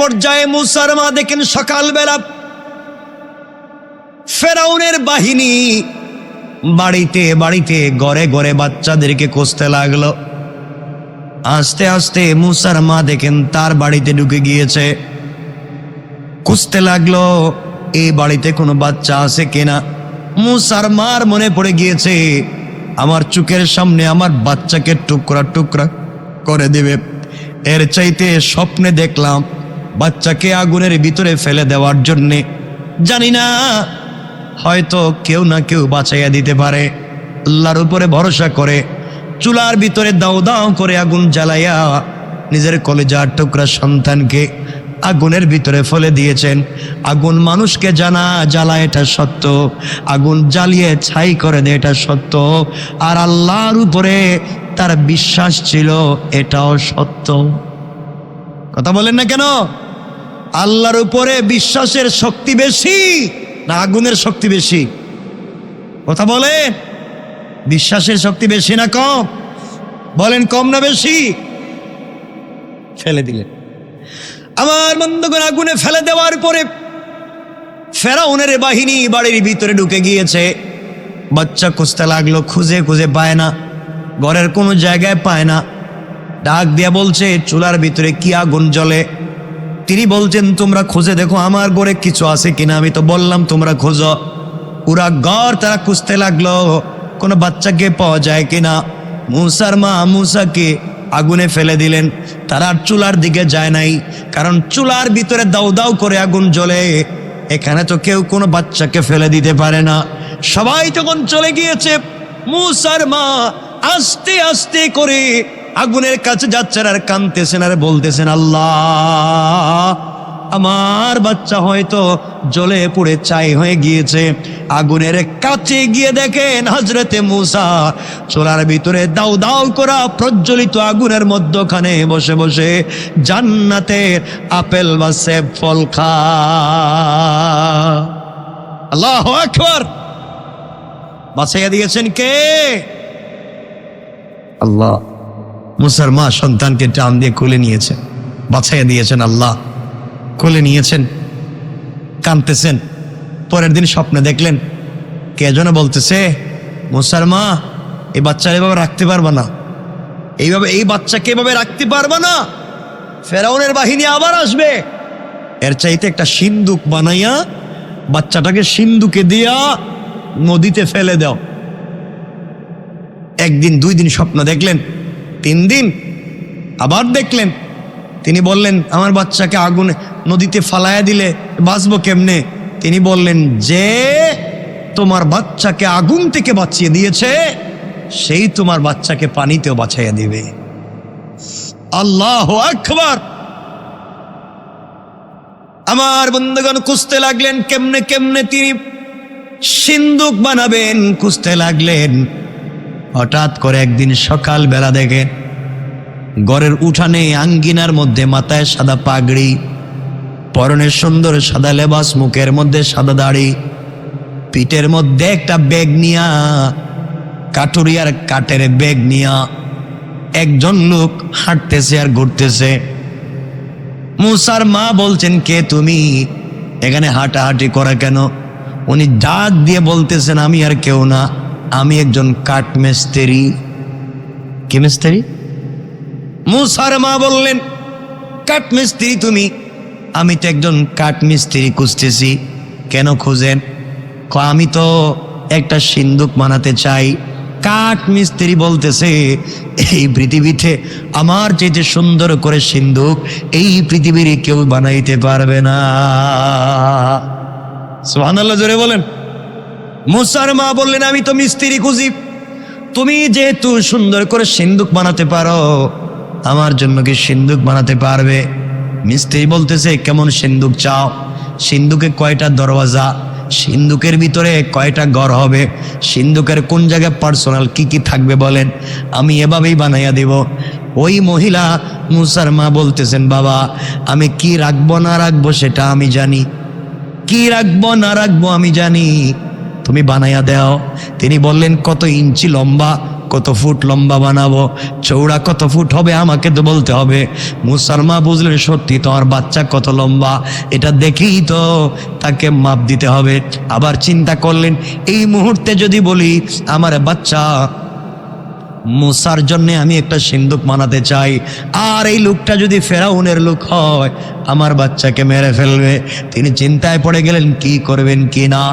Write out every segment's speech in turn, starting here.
পর্যায়ে মূসার মা দেখেন সকালবেলা ফেরাউনের বাহিনী বাড়িতে বাড়িতে ঘরে ঘরে বাচ্চাদেরকে খুঁজতে লাগলো। আস্তে আস্তে মূসার মা দেখেন তার বাড়িতে ঢুকে গিয়েছে, খুঁজতে লাগলো এই বাড়িতে কোনো বাচ্চা আছে কিনা। মূসার মার মনে পড়ে গিয়েছে, আমার চোখের সামনে আমার বাচ্চাকে টুকরা টুকরা করে দেবে, এর চাইতে স্বপ্নে দেখলাম বাচ্চাকে আগুনের ভিতরে ফেলে দেওয়ার জন্যে। জানি না, হয়তো কেউ না কেউ বাঁচাইয়া দিতে পারে। আল্লাহর উপরে ভরসা করে চুলার ভিতরে দাও দাও করে আগুন জ্বালাইয়া নিজের কলেজার টুকরা সন্তানকে আগুনের ভিতরে ফেলে দিয়েছেন। আগুন মানুষকে জানা জ্বালায়, এটা সত্য। আগুন জ্বালিয়ে ছাই করে দেয়, এটা সত্য। আর আল্লাহর উপরে তার বিশ্বাস ছিল, এটাও সত্য। কথা বলেন না কেন? আল্লাহর উপরে বিশ্বাসের শক্তি বেশি না আগুনের শক্তি বেশি? কথা বলেন, বিশ্বাসের শক্তি বেশি না কম? বলেন, কম না বেশি? ফেলে দিলেন। আমার বন্ধুগণ, আগুনে ফেলে দেওয়ার পরে ফেরাউনের বাহিনী বাড়ির ভিতরে ঢুকে গিয়েছে। বাচ্চা খুঁজতে লাগলো, খুঁজে খুঁজে পায় না, ঘরের কোনো জায়গায় পায় না। ডাক দিয়া বলছে, চুলার ভিতরে কি আগুন জ্বলে? তিনি বলছেন, তোমরা খুঁজে দেখো আমার ঘরে কিছু আছে কিনা। আমি তো বললাম তোমরা খোঁজো। পুরা ঘর তারা খুঁজতে লাগলো, কোনো বাচ্চাকে পাওয়া যায় কিনা। মূসার মা মূসাকে আগুনে ফেলে দিলেন। তারা চুলার দিকে যায় নাই, কারণ চুলার ভিতরে দাউ দাউ করে আগুন জ্বলে, এখানে তো কেউ কোনো বাচ্চাকে ফেলে দিতে পারে না। সবাই তখন চলে গিয়েছে। মূসার মা আস্তে আস্তে করে আগুনের কাছে যাচ্ছেন আর কাঁদতেছেন আর বলতেছেন, আল্লাহ, আমার বাচ্চা হয়তো জ্বলে পুড়ে ছাই হয়ে গিয়েছে। আগুনের কাছে গিয়ে দেখেন হযরতে মূসা চুলার ভিতরে দাউ দাউ করা প্রজ্বলিত আগুনের মধ্যখানে বসে বসে জান্নাতের আপেল বা সেব ফল খা। আল্লাহু আকবার! বাঁচাইয়া দিয়েছেন কে? আল্লাহ। মূসার মা সন্তানকে টান দিয়ে কোলে নিয়েছেন, বাঁচাইয়া দিয়েছেন আল্লাহ। কোলে নিয়েছেন, কাঁদতেছেন। পরের দিন স্বপ্নে দেখলেন কে যেন বলতেছে, মূসার মা, এই বাচ্চার এভাবে রাখতে পারবা না, এইভাবে এই বাচ্চাকে এভাবে রাখতে পারবা না, ফেরাউনের বাহিনী আবার আসবে। এর চাইতে একটা সিন্দুক বানাইয়া বাচ্চাটাকে সিন্দুকে দিয়া নদীতে ফেলে দাও। একদিন, 2 দিন স্বপ্ন দেখলেন, 3 দিন আবার দেখলেন। তিনি বললেন, আমার বাচ্চাকে আগুনে নদীতে ফালাইয়া দিলে বাঁচবো কেমনে? তিনি বললেন, যে তোমার বাচ্চাকে আগুন থেকে বাঁচিয়ে দিয়েছে সেই তোমার বাচ্চাকে পানিতেও বাঁচাইয়া দিবে। আল্লাহু আকবার! আমার বন্ধুগণ খুঁজতে লাগলেন কেমনে কেমনে তিনি সিন্দুক বানাবেন, খুঁজতে লাগলেন। হঠাৎ করে একদিন সকাল বেলা দেখেন ঘরের উঠানে আঙ্গিনার মধ্যে মাথায় সাদা পাগড়ি, পরনে সুন্দর সাদা লেবাস, মুখের মধ্যে সাদা দাড়ি, পিঠের মধ্যে একটা ব্যাগ নিয়া, কাটুরিয়ার কাঠের ব্যাগ নিয়া একজন লোক হাঁটতেছে আর ঘুরতেছে। মূসার মা বলছেন, কে তুমি? এখানে হাঁটাহাঁটি করা কেন? উনি ডাক দিয়ে বলতেছেন, আমি আর কেউ না, আমি একজন কাঠ মিস্ত্রি। কি মিস্ত্রি? মূসার মা বললেন, কাঠ মিস্ত্রি তুমি? আমি তো একজন কাঠ মিস্ত্রি খুঁজতেছি। কেন খুঁজেন? আমি তো একটা সিন্দুক বানাতে চাই। কাঠ মিস্ত্রি বলতেছে, এই পৃথিবীতে আমার চাইতে সুন্দর করে সিন্দুক এই পৃথিবীর কেউ বানাইতে পারবে না। সুবহানাল্লাহ, জোরে বলেন। মূসার মা বললেন, আমি তো মিস্ত্রি খুঁজি, তুমি যেহেতু সুন্দর করে সিন্দুক বানাতে পারো, আমার জন্য কি সিন্দুক বানাতে পারবে? মিস্ত্রি বলতেছে, কেমন সিন্দুক চাও? সিন্দুকে কয়টা দরওয়াজা? সিন্দুকের ভিতরে কয়টা ঘর হবে? সিন্দুকের কোন জায়গায় পার্সোনাল কি কি থাকবে বলেন, আমি এভাবেই বানাইয়া দিব। ওই মহিলা মূসার মা বলতেছেন, বাবা, আমি কি রাখবো না রাখবো সেটা আমি জানি, কি রাখবো না রাখবো আমি জানি, তুমি বানাইয়া দাও। তিনি বললেন, কত ইঞ্চি লম্বা, কত ফুট লম্বা বানাবো, চৌড়া কত ফুট হবে আমাকে তো বলতে হবে। মুসার মা বুঝলেন সত্যি তোমার বাচ্চা কত লম্বা, এটা দেখেই তো তাকে মাপ দিতে হবে। আবার চিন্তা করলেন এই মুহূর্তে যদি বলি আমার বাচ্চা মুসার জন্য আমি একটা সিন্দুক বানাতে চাই, আর এই লোকটা যদি ফেরাউনের লোক হয় আমার বাচ্চাকে মেরে ফেলবে। তিনি চিন্তায় পড়ে গেলেন কি করবেন কি না,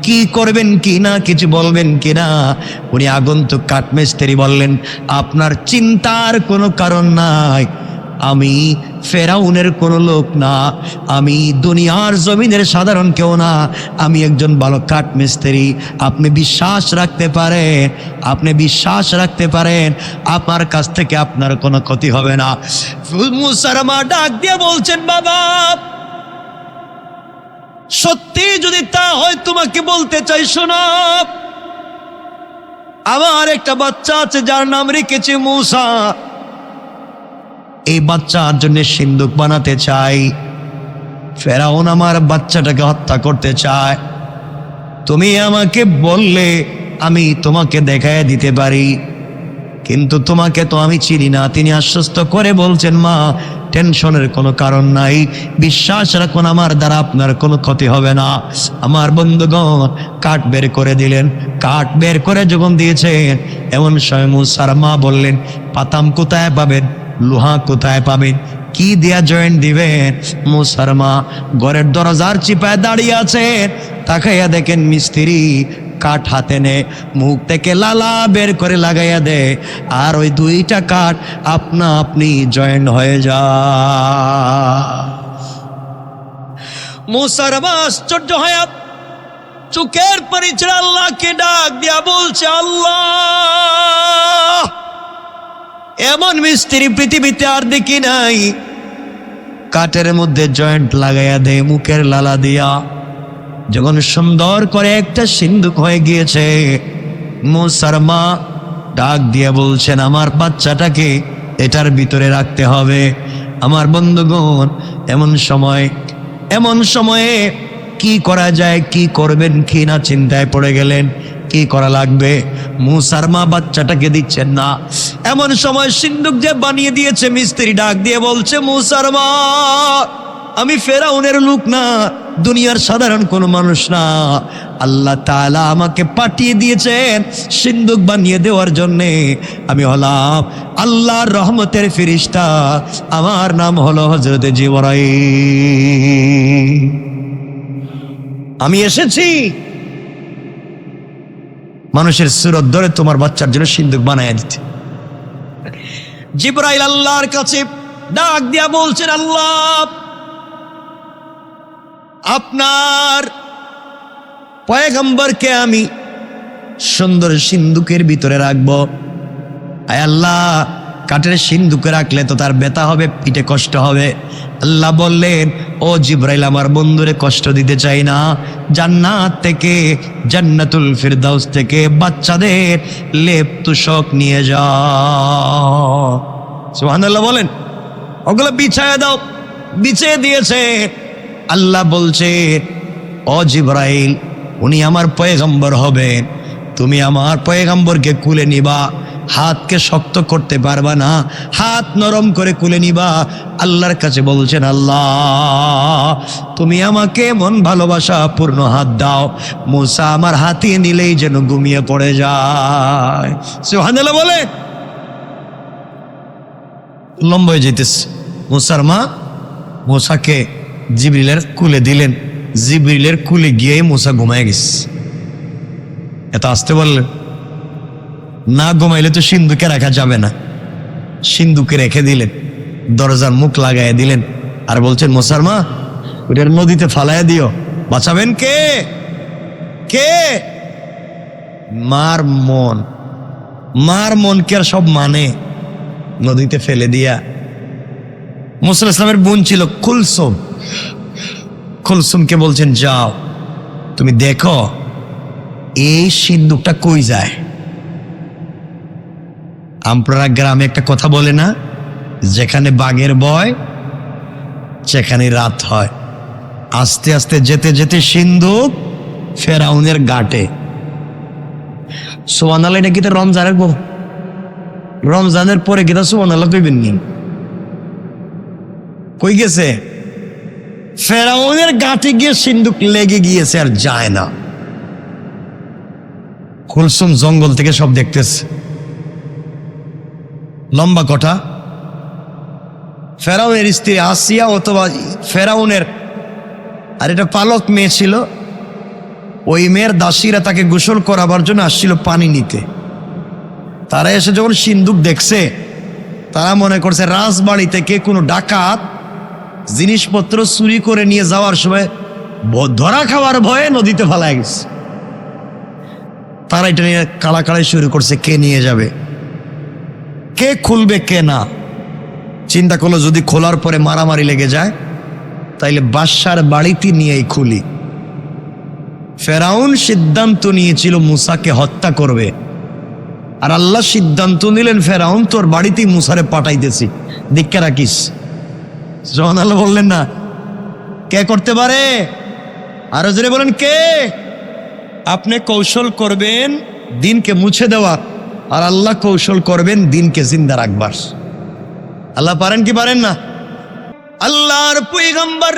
কি করবেন কি না, কিছু বলবেন কি না। উনি আগন্তুক কাঠমিস্ত্রি বললেন আপনার চিন্তার কোনো কারণ নাই, আমি ফেরাউনের কোনো লোক না, আমি দুনিয়ার জমিনের সাধারণ কেউ না, আমি একজন ভালো কাঠমিস্ত্রি। আপনি বিশ্বাস রাখতে পারেন, আপনি বিশ্বাস রাখতে পারেন আপনার কাছ থেকে আপনার কোনো ক্ষতি হবে না। মুসার মা ডাক দিয়ে বলছেন বাবা সত্যি যদি তা হয় তোমাকে বলতে চাই শোনো, আমার একটা বাচ্চা আছে যার নাম রেখেছি মুসা, এই বাচ্চার জন্য সিন্দুক বানাতে চাই। ফেরাউন আমার বাচ্চাটাকে হত্যা করতে চায়, তুমি আমাকে বললে আমি তোমাকে দেখায় দিতে পারি, কিন্তু তোমাকে তো আমি চিনি না। তিনি আশ্বস্ত করে বলছেন মা টেনশনের কোনো কারণ নাই, বিশ্বাস রাখুন আমার দ্বারা আপনার কোনো ক্ষতি হবে না। আমার বন্ধুগণ কাঠ বের করে দিলেন, কাঠ বের করে যখন দিয়েছেন এমন সময় মুসার মা বললেন পাতাম কোথায় পাবেন, লোহা কোথায় পাবেন, কি দিয়া জয়েন্ট দিবেন? মুসার মা ঘরের দরজার চিপায় দাঁড়িয়ে আছেন, তাকাইয়া দেখেন মিস্ত্রি কাঠ হাতে নে মুখ থেকে লালা বের করে লাগাইয়া দে, আর ওই দুইটা কাঠ আপনা আপনি জয়েন্ট হয়ে যা। মুসার মা আশ্চর্য হয়ে চোখের পানি ছেড়ে আল্লাহকে ডাক দিয়া বলছে আল্লাহ এমন মিস্ত্রি পৃথিবীতে আর দেখি নাই, কাঠের মধ্যে জয়েন্ট লাগাইয়া দে মুখের লালা দিয়া, যখন সুন্দর করে একটা সিন্দুক হয়ে গিয়েছে। মুসার মা ডাক দিয়ে বলছেন আমার বাচ্চাটাকে এটার ভিতরে রাখতে হবে। আমার বন্ধুগণ এমন সময়ে কি করা যায়, কি করবেন কি না চিন্তায় পড়ে গেলেন, কি করা লাগবে। মুসার মা বাচ্চাটাকে দিচ্ছেন না, এমন সময় সিন্দুক যে বানিয়ে দিয়েছে মিস্ত্রি ডাক দিয়ে বলছে মুসার মা আমি ফেরাউনের লোক না, দুনিয়ার সাধারণ কোনো মানুষ না, আল্লাহ তাআলা আমাকে পাঠিয়ে দিয়েছেন সিন্দুক বানিয়ে দেওয়ার জন্যে। আমি হলাম আল্লাহর রহমতের ফেরেশতা, আমার নাম হলো হযরত জিবরাইল। আমি এসেছি মানুষের সুরত ধরে তোমার বাচ্চার জন্য সিন্দুক বানায় দিতে। জিবরাইল আল্লাহর কাছে ডাক দিয়া বলছেন আল্লাহ আপনার পয়গম্বরকে আমি সুন্দর সিন্দুকের ভিতরে রাখবো। আয় আল্লাহ কাঠের সিন্দুকে রাখলে তো তার ব্যথা হবে, পিঠে কষ্ট হবে। আল্লাহ বললেন ও জিবরাইল আমার বন্ধুরে কষ্ট দিতে চাই না, জান্নাত থেকে জান্নাতুল ফিরদাউস থেকে বাচ্চাদের লেপ তুষক নিয়ে যাও। সুবহানাল্লাহ বলেন, ওগুলো বিছায়া দাও। বিছিয়ে দিয়েছে। আল্লাহ বলছে ও জিবরাইল উনি আমার পয়গম্বর হবেন, তুমি আমার পয়গম্বরকে কুলে নিবা, হাতকে শক্ত করতে পারবা না, হাত নরম করে কুলে নিবা। আল্লাহর কাছে বলছেন আল্লাহ তুমি আমাকে মন ভালোবাসা পূর্ণ হাত দাও, মুসা আমার হাতে নিলেই যেন ঘুমিয়ে পড়ে যায়। সুবহানাল্লাহ বলে লম্বা হয়ে যেতেছে। মুসার মা মুসাকে জিবরিলের কুলে দিলেন, জিবরিলের কুলে গিয়ে মুসা ঘুমায় গেছে। এত আসতে বললেন না, ঘুমাইলে তো সিন্ধুকে রাখা যাবে না। সিন্ধুকে রেখে দিলেন, দরজার মুখ লাগাইয়া দিলেন, আর বলছেন মুসার মা ওটার নদীতে ফালাইয়া দিও। বাঁচাবেন কে? কে? মার মন। মার মনকে আর সব মানে নদীতে ফেলে দিয়া। মুসা ইসলামের বোন ছিল কুলসুম। কুলসুমকে বলছেন যাও তুমি দেখো এই সিন্দুকটা কই যায়। আপনারা গ্রামে একটা কথা বলে না, যেখানে বাঘের ভয় সেখানে রাত হয়। আস্তে আস্তে যেতে যেতে সিন্দুক ফেরাউনের ঘাটে। সুবহানাল্লাহ, এটা কি তো রমজানের রমজানের পরে গেতা সুবহানাল্লাহ কইবেন নি? কই গেছে? ফেরাউনের গাঁটে গিয়ে সিন্দুক লেগে গিয়েছে, আর যায় না। কুলসুম জঙ্গল থেকে সব দেখতেছে। লম্বা কথা, ফেরাউনের স্ত্রী আসিয়া অথবা ফেরাউনের আর এটা পালক মেয়ে ছিল, ওই মেয়ের দাসীরা তাকে গোসল করাবার জন্য আসছিল পানি নিতে। তারা এসে যখন সিন্দুক দেখছে, তারা মনে করছে রাজবাড়ি থেকে কোনো ডাকাত জিনিসপত্র চুরি করে নিয়ে যাওয়ার সময় ধরা খাওয়ার ভয়ে নদীতে ফেলায় গেছে। তারা এটা নিয়ে কাড়াকাড়ি শুরু করছে, কে নিয়ে যাবে, কে খুলবে, কে না। চিন্তা করলো যদি খোলার পরে মারামারি লেগে যায় তাইলে বাদশার বাড়িতে নিয়েই খুলি। ফেরাউন সিদ্ধান্ত নিয়েছিল মুসাকে হত্যা করবে, আর আল্লাহ সিদ্ধান্ত নিলেন ফেরাউন তোর বাড়িতেই মুসারে পাঠাইতেছি, দীক্ষা রাখিস। সুবহানাল্লাহ বললেন না? কে করতে পারে? আরো জোরে বলেন কে? আপনি কৌশল করবেন দিনকে মুছে দেওয়ার, আর আল্লাহ কৌশল করবেন দিনকে জিন্দা রাখবার। আল্লাহ পারেন কি পারেন না? আল্লাহর পয়গম্বর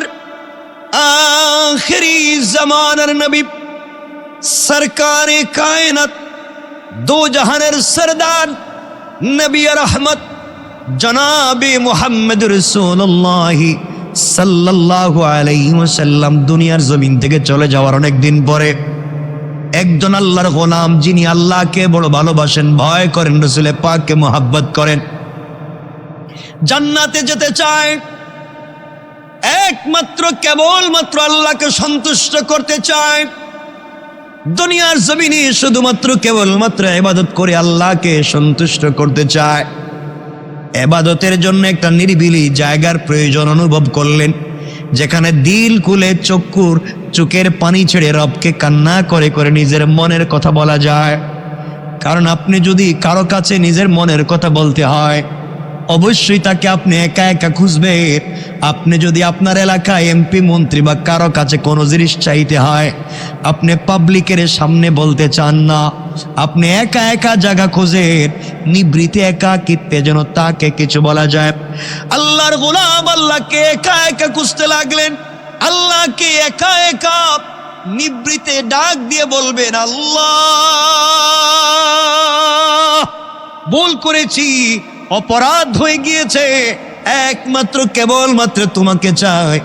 আখিরি জামানার নবী সরকারে কায়নাত দো জাহানের সরদার নবী রহমত জনাবে মুহাম্মদ রাসূলুল্লাহ সাল্লাল্লাহু আলাইহি ওয়াসাল্লাম দুনিয়ার জমিন থেকে চলে যাওয়ার অনেক দিন পরে একজন আল্লাহর গোলাম, যিনি আল্লাহকে বড় ভালোবাসেন, ভয় করেন, রাসূলে পাককে মোহাব্বত করেন, জান্নাতে যেতে চায়, একমাত্র কেবলমাত্র আল্লাহকে সন্তুষ্ট করতে চায়, দুনিয়ার জমিনে শুধুমাত্র কেবলমাত্র ইবাদত করে আল্লাহকে সন্তুষ্ট করতে চায়। ইবাদতের জন্য একটা নিরিবিলি জায়গার প্রয়োজন অনুভব করলেন, যেখানে দিল খুলে চোখের পানি ছেড়ে রবকে কান্না করে করে নিজের মনের কথা বলা যায়। কারণ আপনি যদি কারো কাছে নিজের মনের কথা বলতে হয়, অবশ্যই তাকে আপনি একা একা খুঁজবেন। আপনি যদি আপনার এলাকায় এমপি মন্ত্রী বা কারো কাছে কোনো জিনিস চাইতে হয়, আপনি পাবলিকের সামনে বলতে চান না, আপনি একা একা জায়গা খোঁজেন, নিবৃতে একাকিত্বে যেন তাকে কিছু বলা যায়। আল্লাহর গোলাম আল্লাহকে একা একা খুঁজতে লাগলেন, আল্লাহকে একা একা নিবৃতে ডাক দিয়ে বলবেন, আল্লাহ ভুল করেছি, অপরাধ হয়ে গিয়েছে, একমাত্র কেবলমাত্র তোমাকে চাই,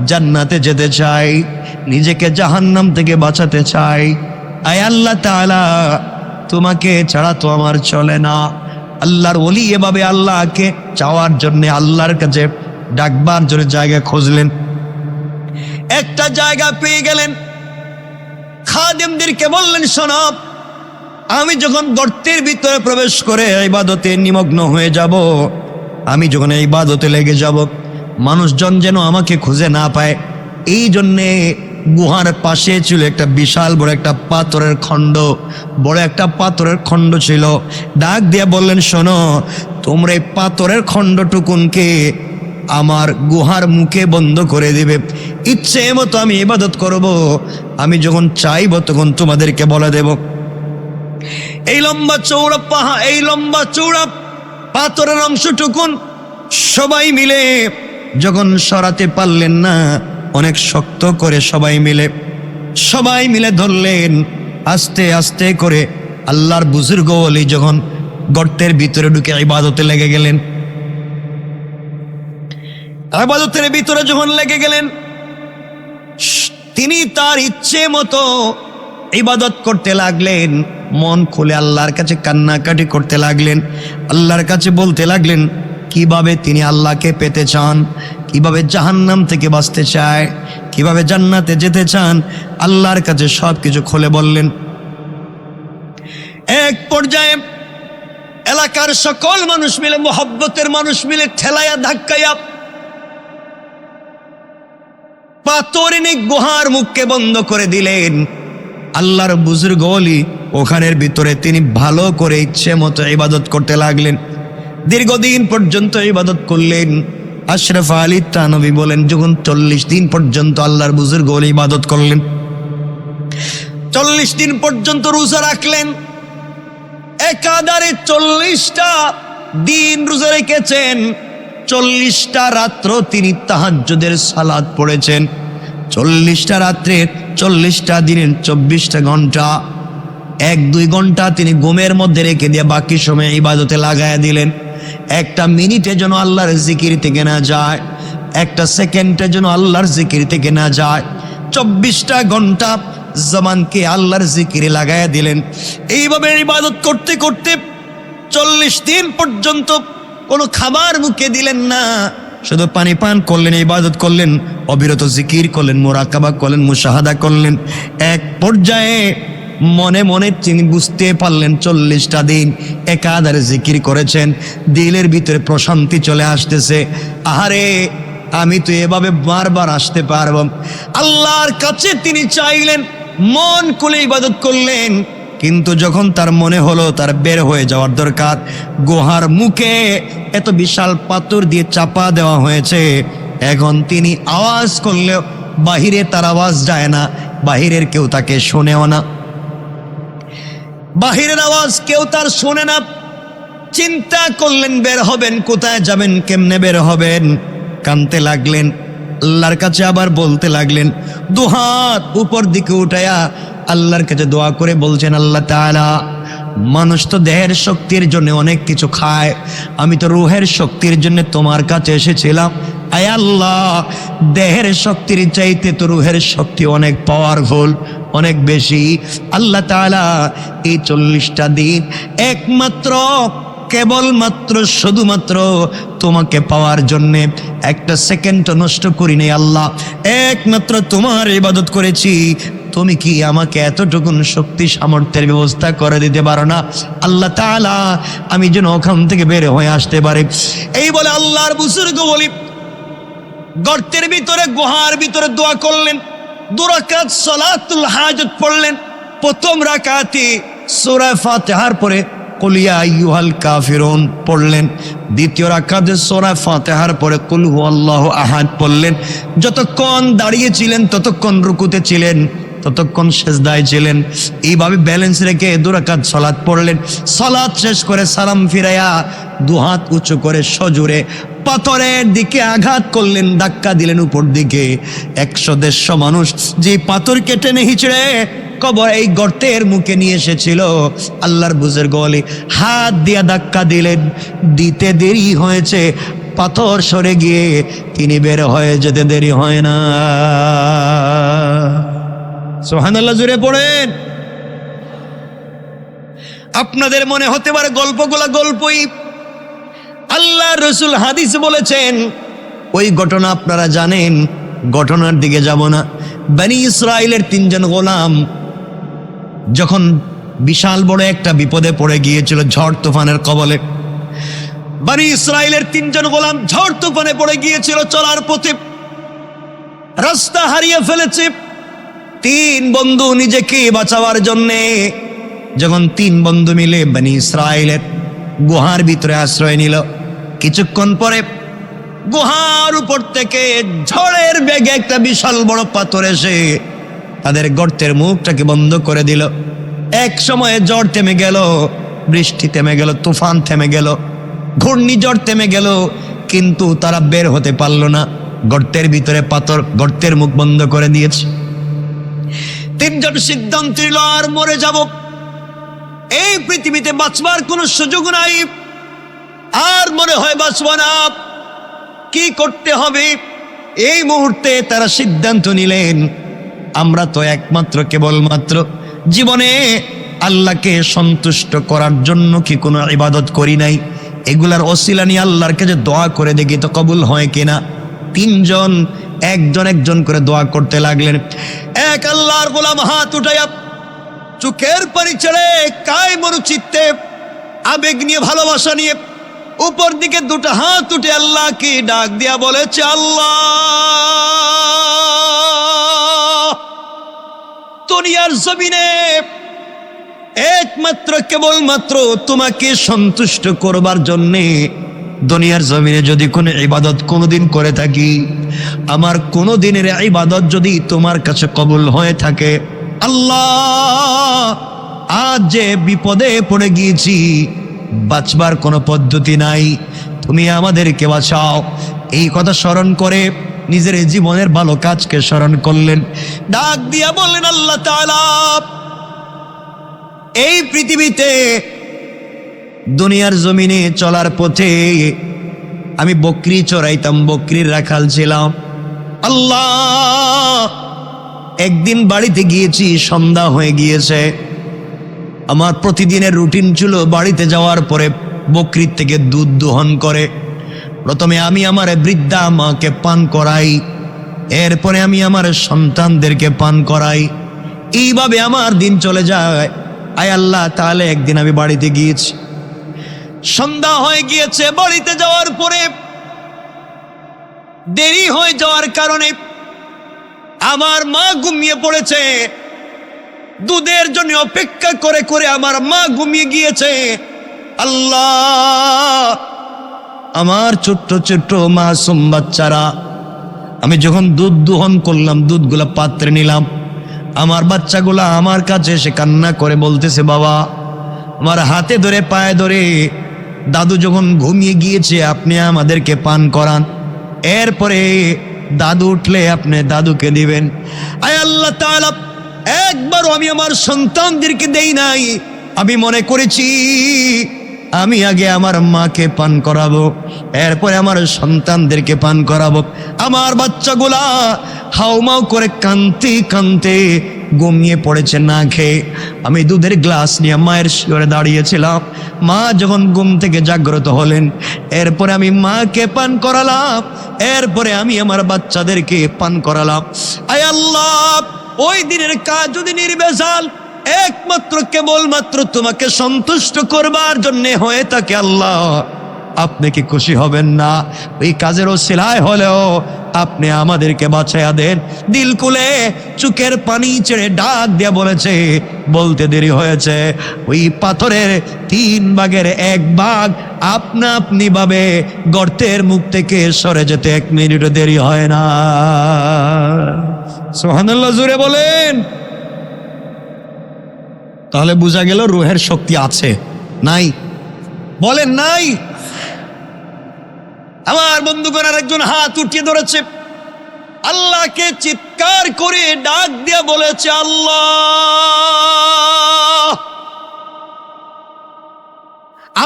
জান্নাতে যেতে চাই, নিজেকে জাহান্নাম থেকে বাঁচাতে চাই। আয় আল্লাহ তাআলা, তোমাকে ছাড়া তো আমার চলে না। আল্লাহর ওলি এভাবে আল্লাহকে চাওয়ার জন্য আল্লাহর কাছে ডাকবার জন্য জায়গা খুঁজলেন। একটা জায়গা পেয়ে গেলেন, খাদেমদেরকে বললেন, শোনো, আমি যখন গর্তের ভিতরে প্রবেশ করে ইবাদতে নিমগ্ন হয়ে যাব, আমি যখন ইবাদতে লেগে যাব, মানুষজন যেন আমাকে খুঁজে না পায়, এই জন্যে গুহার পাশে ছিল একটা বিশাল বড় একটা পাথরের খণ্ড ছিল। ডাক দিয়ে বললেন, শোনো, তোমরা এই পাথরের খণ্ডটুকুনকে আমার গুহার মুখে বন্ধ করে দিবে, ইচ্ছে মতো আমি ইবাদত করব, আমি যখন চাইব তখন তোমাদেরকে বলে দেব। এই লম্বা চৌড়া পাথরের অংশটুকুন সবাই মিলে যখন সরাতে পারলেন না, অনেক শক্ত করে সবাই মিলে ধরলেন। আস্তে আস্তে করে আল্লাহর বুজুর্গ ওলি যখন গর্তের ভিতরে ঢুকে ইবাদতে লেগে গেলেন, ইবাদতের ভিতরে যখন লেগে গেলেন, তিনি তার ইচ্ছে মতো ইবাদত করতে লাগলেন, মন খুলে আল্লাহর কাছে কান্নাকাটি করতে লাগলেন, আল্লাহর কাছে বলতে লাগলেন কিভাবে তিনি আল্লাহকে পেতে চান, কিভাবে জাহান্নাম থেকে বাঁচতে চায়, কিভাবে জান্নাতে যেতে চান, আল্লাহর কাছে সব কিছু খুলে বললেন। এক পর্যায়ে এলাকার সকল মানুষ মিলে, মোহব্বতের মানুষ মিলে ঠেলাইয়া ধাক্কাইয়া পাথরের গুহার মুখকে বন্ধ করে দিলেন। আল্লাহর বুজুর্গ ওলি ওখানের ভিতরে তিনি ভালো করে ইচ্ছে মতো ইবাদত করতে লাগলেন, দীর্ঘদিন পর্যন্ত ইবাদত করলেন। আশরাফ আলী থানভী বলেন, যখন 40 দিন পর্যন্ত আল্লাহর বুজুর্গ ওলি ইবাদত করলেন, 40 দিন পর্যন্ত রোজা রাখলেন, একাধারে 40টা দিন রোজা রেখেছেন, 40টা রাত্র তিনি তাহাজ্জুদের সালাত পড়েছেন। 40টা রাত্রে 40টা দিনের 24টা ঘন্টা, 1-2 ঘন্টা তিনি ঘুমের মধ্যে রেখে দিয়ে বাকি সময় ইবাদতে লাগায়া দিলেন। একটা মিনিটে যেন আল্লাহর জিকির থেকে না যায়, একটা সেকেন্ডে যেন আল্লাহর জিকির থেকে না যায়। 24টা ঘন্টা জবানকে আল্লাহর জিকিরে লাগায়া দিলেন। এইভাবে ইবাদত করতে করতে 40 দিন পর্যন্ত কোনো খাবার মুখে দিলেন না, শুধু পানি পান করলেন, ইবাদত করলেন, অবিরত জিকির করলেন, মুরাকাবা করলেন, মুশাহাদা করলেন। এক পর্যায়ে মনে মনে তিনি বুঝতে পারলেন 40টা দিন একাধারে জিকির করেছেন, দিলের ভিতরে প্রশান্তি চলে আসতেছে। আহারে, আমি তো এভাবে বারবার আসতে পারব। আল্লাহর কাছে তিনি চাইলেন, মন খুলে ইবাদত করলেন। কিন্তু যখন তার মনে হলো তার বের হয়ে যাওয়ার দরকার, গুহার মুখে এত বিশাল পাথর দিয়ে চাপা দেওয়া হয়েছে, এখন তিনি আওয়াজ করলেও বাহিরে তার আওয়াজ যায় না, বাহিরের কেউ তাকে শোনেও না, বাহিরের আওয়াজ কেউ তার শোনে না। চিন্তা করলেন বের হবেন কোথায়, যাবেন কেমনে বের হবেন। কাঁদতে লাগলেন, আল্লাহর কাছে আবার বলতে লাগলেন, দুহাত উপর দিকে উঠায়া আল্লাহর কাছে দোয়া করে বলছেন, আল্লাহ তাআলা, মানুষ তো দেহের শক্তির জন্য অনেক কিছু খায়, আমি তো রুহের শক্তির জন্য তোমার কাছে এসেছিলাম। আয় আল্লাহ, দেহের শক্তির চাইতে তো রুহের শক্তি অনেক পাওয়ারফুল, অনেক বেশি। আল্লাহ তাআলা, এই 40টা দিন একমাত্র কেবলমাত্র শুধুমাত্র তোমাকে পাওয়ার জন্যে একটা সেকেন্ড নষ্ট করি নাই আল্লাহ, একমাত্র তোমার ইবাদত করেছি। তুমি কি আমাকে এতটুকুন শক্তি সামর্থ্যের ব্যবস্থা করে দিতে পারো না আল্লাহ তাআলা, আমি যেন ওখান থেকে বের হয়ে আসতে পারি। এই বলে আল্লাহর বুজুর্গ বলি গর্তের ভিতরে, গুহার ভিতরে দোয়া করলেন। 2 রাকাত সালাতুল হাজত পড়লেন। প্রথম রাকাতে সূরা ফাতিহার পরে কুল ইয়া আইয়ুহাল কাফিরুন পড়লেন। দ্বিতীয় রাকাতে সূরা ফাতিহার পরে কুল হুয়াল্লাহু আহাদ পড়লেন। যতক্ষণ দাঁড়িয়েছিলেন ততক্ষণ রুকুতে ছিলেন, ততক্ষণ সেজদায় ছিলেন। এইভাবে ব্যালেন্স রেখে 2 রাকাত সালাত পড়লেন। সালাত শেষ করে সালাম ফিরাইয়া 2 হাত উঁচু করে সজোরে পাথরের দিকে আঘাত করলেন, ধাক্কা দিলেন উপর দিকে। 100-150 মানুষ যে পাথর কেটে হিচড়ে কবর এই গর্তের মুখে নিয়ে এসেছিল, আল্লাহর বুজুর্গ বলে হাত দিয়া ধাক্কা দিলেন, দিতে দেরি হয়েছে, পাথর সরে গিয়ে তিনি বের হয়ে যেতে দেরি হয় না। সুবহানাল্লাহ, জোরে পড়েন। আপনাদের মনে হতে পারে গল্পগুলা গল্পই, আল্লাহ রসুল হাদিস বলেছেন ওই ঘটনা আপনারা জানেন, ঘটনার দিকে যাব না। বনি ইসরাইলের 3 জন গোলাম যখন বিশাল বড় একটা বিপদে পড়ে গিয়েছিল, ঝড় তুফানের কবলে, বনি ইসরাইলের 3 জন গোলাম ঝড় তুফানে পড়ে গিয়েছিল, চলার পথে রাস্তা হারিয়ে ফেলেছে। 3 বন্ধু নিজেকে বাঁচাবার জন্যে যখন 3 বন্ধু মিলে বনি ইসরাইলের গুহার ভিতরে আশ্রয় নিল, কিছুক্ষণ পরে গুহার উপর থেকে ঝড়ের বেগে একটা বিশাল বড় পাথর এসে তাদের গর্তের মুখটাকে বন্ধ করে দিল। এক সময়ে ঝড় থেমে গেল, বৃষ্টি থেমে গেল, তুফান থেমে গেল, ঘূর্ণিঝড় থেমে গেল, কিন্তু তারা বের হতে পারল না। গর্তের ভিতরে পাথর গর্তের মুখ বন্ধ করে দিয়েছে। 3 জন সিদ্ধান্ত নিল, আর মরে যাব, এই পৃথিবীতে বাঁচবার কোনো সুযোগ নাই, আর মনে হয় বাঁচব না, কি করতে হবে? এই মুহূর্তে তারা সিদ্ধান্ত নিলেন, আমরা তো একমাত্র কেবলমাত্র জীবনে আল্লাহকে সন্তুষ্ট করার জন্য কি কোনো ইবাদত করি নাই, এগুলার ওসিলা নিয়ে আল্লাহর কাছে দোয়া করে দেখি তো কবুল হয় কিনা। 3 জন একজন করে দোয়া করতে লাগলেন। এক আল্লাহর গোলাম হাত উঠাইয়া চোখের পানি ছেড়ে কায় মরুচিত্তে আবেগ নিয়ে ভালোবাসা নিয়ে উপর দিকে 2টা হাত উঠে আল্লাহকে ডাক দিয়া বলেছে, আল্লাহ, দুনিয়ার জমিনে একমাত্র কেবলমাত্র তোমাকে সন্তুষ্ট করবার জন্যে দুনিয়ার জমিনে যদি কোনো ইবাদত কোনোদিন করে থাকি, আমার কোনো দিনের ইবাদত যদি তোমার কাছে কবুল হয়ে থাকে, আল্লাহ, আজ যে বিপদে পড়ে গিয়েছি বাঁচবার কোনো পদ্ধতি নাই, তুমি আমাদেরকে বাঁচাও। এই কথা স্মরণ করে নিজের জীবনের ভালো কাজকে স্মরণ করলেন, ডাক দিয়া বললেন, আল্লাহ তাআলা, এই পৃথিবীতে দুনিয়ার জমিনে চলার পথে আমি বকরি চড়াইতাম, বকরির রাখাল ছিলাম। আল্লাহ, একদিন বাড়িতে গিয়েছি, সন্ধ্যা হয়ে গিয়েছে। আমার প্রতিদিনের রুটিন ছিল বাড়িতে যাওয়ার পরে বকরির থেকে দুধ দোহন করে প্রথমে আমি আমার বৃদ্ধা মাকে পান করাই, এরপরে আমি আমার সন্তানদেরকে পান করাই। এইভাবে আমার দিন চলে যায়। আয় আল্লাহ, তাহলে একদিন আমি বাড়িতে গিয়েছি, সন্ধ্যা হয়ে গিয়েছে। বাড়িতে যাওয়ার পরে দেরি হয়ে যাওয়ার কারণে আমার মা ঘুমিয়ে পড়েছে। দুধের জন্য অপেক্ষা করে করে আমার মা ঘুমিয়ে গিয়েছে। আল্লাহ, আমার ছোট্ট ছোট্ট মাসুম বাচ্চারা, আমি যখন দুধ দোহন করলাম, দুধগুলা পাত্রে নিলাম, আমার বাচ্চাগুলা আমার কাছে এসে কান্না করে বলতেছে, বাবা, আমার হাতে ধরে পায়ে ধরে দাদু যখন ঘুমিয়ে গিয়েছে আপনি আমাদেরকে পান করান, এরপরে দাদু উঠলে আপনি দাদুকে দিবেন। আয় আল্লাহ তাআলা, একবারও আমি আমার সন্তানদেরকে দেই নাই। আমি মনে করেছি আমি আগে আমার মাকে পান করাবো, এরপরে আমার সন্তানদেরকে পান করাবো। আমার বাচ্চাগুলা হাউমাউ করে কাঁদতে কাঁদতে ঘুমিয়ে পড়েছে না খেয়ে। আমি দুধের গ্লাস নিয়ে মায়ের শিয়রে দাঁড়িয়েছিলাম। মা যখন ঘুম থেকে জাগ্রত হলেন, এরপরে আমি মাকে পান করালাম, এরপরে আমি আমার বাচ্চাদেরকে পান করালাম। আয় আল্লাহ, ওই দিনের কাজ যদি নির্ভেজাল একমাত্র কেবলমাত্র তোমাকে সন্তুষ্ট করবার জন্য হয়ে থাকে, আল্লাহ, আপনি কি খুশি হবেন না? ওই কাজের ওসিলায় হলেও আপনি আমাদেরকে বাঁচাইয়া দেন। দিল কুলে চোখের পানি ছেড়ে ডাক দিয়া বলেছে, বলতে দেরি হয়েছে, ওই পাথরের 3 ভাগের 1 ভাগ আপনা আপনি ভাবে গর্তের মুখ থেকে সরে যেতে 1 মিনিটও দেরি হয় না। সুবহানাল্লাহ, জোরে বলেন। তাহলে বোঝা গেল রুহের শক্তি আছে, নাই? বলেন নাই? আমার বন্ধুগণ আরেকজন হাত উঠিয়ে ধরেছে, আল্লাহকে চিৎকার করে ডাক দিয়ে বলেছে, আল্লাহ,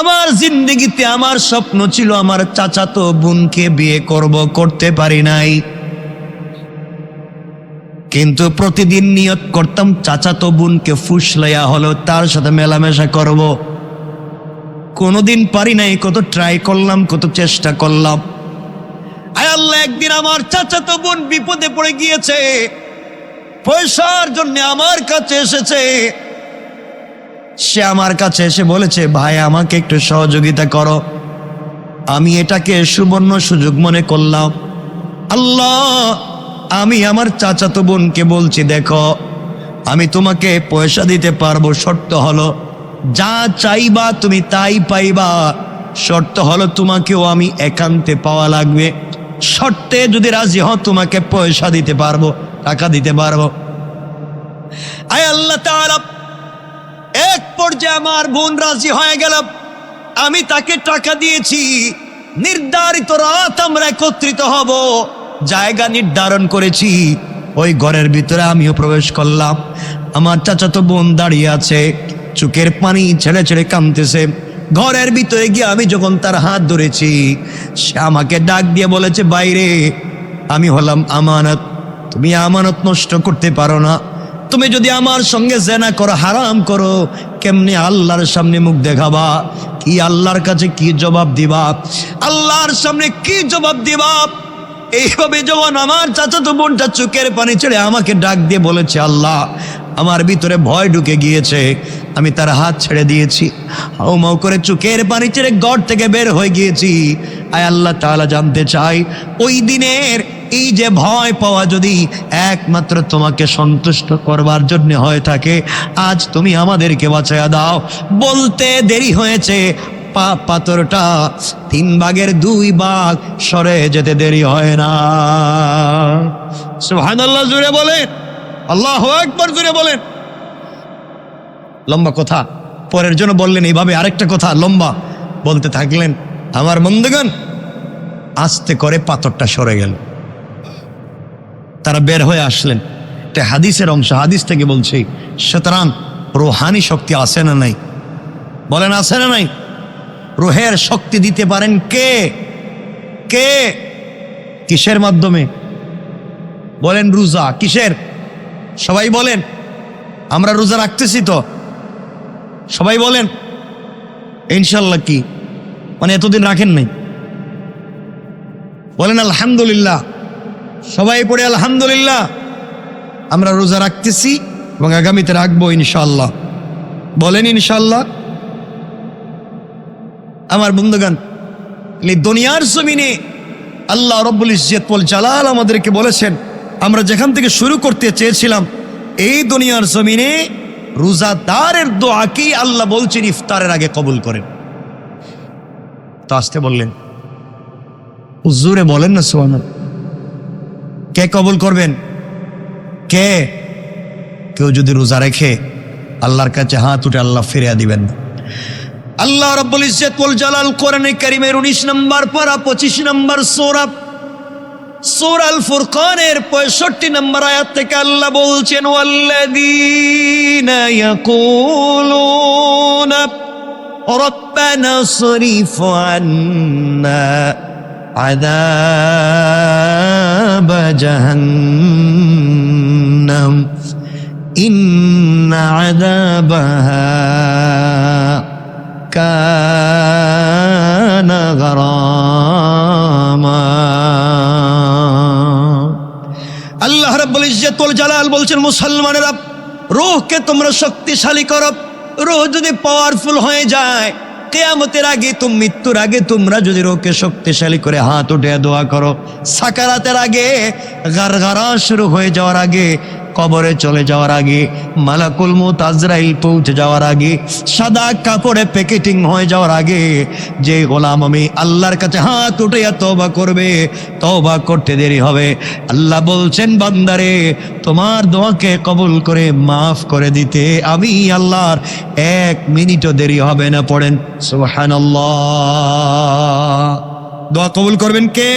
আমার জিন্দেগিতে আমার স্বপ্ন ছিল আমার চাচাতো বোনকে বিয়ে করব, করতে পারি নাই। কিন্তু প্রতিদিন নিয়ত করতাম চাচাতো বোনকে ফুসলাইয়া হলো তার সাথে মেলামেশা করব। কোনোদিন পারি নাই, কত ট্রাই করলাম, কত চেষ্টা করলাম। আয় আল্লাহ, একদিন আমার চাচাতো বোন বিপদে পড়ে গিয়েছে, পয়সার জন্য আমার কাছে এসেছে। সে আমার কাছে এসে বলেছে, ভাই আমাকে একটু সহযোগিতা করো। আমি এটাকে সুবর্ণ সুযোগ মনে করলাম। আল্লাহ, আমি আমার চাচাতো বোনকে বলছি, দেখো আমি তোমাকে পয়সা দিতে পারবো, শর্ত হলো যা চাইবা তুমি তাই পাইবা, শর্ত হলো তোমাকেও আমি একান্তে পাওয়া লাগবে। শর্তে যদি রাজি হও তোমাকে পয়সা দিতে পারবো, টাকা দিতে পারবো। আয় আল্লাহ তাআলা, এক পর্যায়ে আমার বোন রাজি হয়ে গেল। আমি তাকে টাকা দিয়েছি। নির্ধারিত রাত আমরা একত্রিত হব, জায়গা নির্ধারণ করেছি। ওই ঘরের ভিতরে আমিও প্রবেশ করলাম। আমার চাচাতো বোন দাঁড়িয়ে আছে, চোখের পানি ছেড়ে ছেড়ে কাঁদতেছে। ঘরের ভিতরে গিয়ে আমি যখন তার হাত ধরেছি, সে আমাকে ডাক দিয়ে বলেছে, বাইরে আমি হলাম আমানত, তুমি আমানত নষ্ট করতে পারো না। তুমি যদি আমার সঙ্গে জেনা করো, হারাম করো, কেমনে আল্লাহর সামনে মুখ দেখাবা? কি আল্লাহর কাছে কি জবাব দিবা? আল্লাহর সামনে কি জবাব দিবা? এইভাবে যখন আমার চাচাতো বোনটা চোখের পানি ছেড়ে আমাকে ডাক দিয়ে বলেছে, আল্লাহ, আমার ভিতরে ভয় ঢুকে গিয়েছে, আমি তার হাত ছেড়ে দিয়েছি, হাউমাউ করে চোখের পানি ছেড়ে ঘর থেকে বের হয়ে গিয়েছি। আয় আল্লাহ তাআলা, জানতে চাই ওই দিনের এই যে ভয় পাওয়া যদি একমাত্র তোমাকে সন্তুষ্ট করবার জন্য হয়ে থাকে, আজ তুমি আমাদেরকে বাঁচাইয়া দাও। বলতে দেরি হয়েছে, পাথরটা 3 ভাগের 2 ভাগ সরে যেতে দেরি হয় না। সুবহানাল্লাহ, জোরে বলেন, আল্লাহু আকবার, জোরে বলেন। লম্বা কথা, পরের জন্য বললেন এইভাবে আরেকটা কথা লম্বা বলতে থাকলেন। আমার বন্ধুগণ, আস্তে করে পাথরটা সরে গেল। তারা বের হয়ে আসলেন। এটা হাদিসের অংশ, হাদিস থেকে বলছি। সুতরাং রুহানি শক্তি আছে না নাই? বলেন আছে না নাই? রুহের শক্তি দিতে পারেন কে? কে? কিসের মাধ্যমে? বলেন রোজা। কিসের? সবাই বলেন। আমরা রোজা রাখতেছি তো, সবাই বলেন ইনশাল্লাহ। কি মানে এতদিন রাখেন নাই? বলেন আলহামদুলিল্লাহ। সবাই পড়ে আলহামদুলিল্লাহ। আমরা রোজা রাখতেছি এবং আগামীতে রাখবো ইনশাল্লাহ। বলেন ইনশাল্লাহ। আমার বন্ধুগণ, এই দুনিয়ার জমিনে আল্লাহ রব্বুল ইজ্জত ওয়াল জালাল আমাদেরকে বলেছেন, আমরা যেখান থেকে শুরু করতে চেয়েছিলাম, এই দুনিয়ার জমিনে রোজাদারের দোয়াকেই আল্লাহ বলছেন ইফতারের আগে কবুল করেন। তো আসতে বললেন, হুজুরে বলেন না সুবহানাল্লাহ। কে কবুল করবেন? কে? কেউ যদি রোজা রেখে আল্লাহর কাছে হাত উঠে আল্লাহ ফিরিয়ে দিবেন। আল্লাহ রাব্বুল ইজ্জত ওয়াল জালাল কোরআনে কারীমের 19 নম্বর পারা 25 নম্বর সূরা আল ফুরকানের 65 নম্বর আয়াত থেকে আল্লাহ বলছেন, ওয়াল্লাযীনা ইয়াকুলুনা রব্বানা সরিফ আন্না আযাব জাহান্নাম ইন্না আযাবাহা কানা গারামা। আল্লাহ রাব্বুল ইজ্জত ওয়াল জালাল বলছেন, মুসলমানেরা, রূহকে তোমরা শক্তিশালী করো। রূহ যদি পাওয়ারফুল হয়ে যায়, কিয়ামতের আগে, মৃত্যুর আগে তোমরা যদি রূহকে শক্তিশালী করে হাত উঠে দোয়া করো, সাকারাতের আগে, গারগারা শুরু হয়ে যাওয়ার আগে, কবরে চলে যাওয়ার আগে, মালাকুল মউত আজরাইল পৌঁছে যাওয়ার আগে, সাদা কাপড়ে প্যাকেটিং হয়ে যাওয়ার আগে, যে গোলাম আমি আল্লাহর কাছে হাত উঠে তওবা করবে, তওবা করতে দেরি হবে। আল্লাহ বলছেন, বান্দারে, তোমার দোয়াকে কবুল করে মাফ করে দিতে আমি আল্লাহর 1 মিনিটও দেরি হবে না। পড়েন সুবহানাল্লাহ। দোয়া কবুল করবেন কে?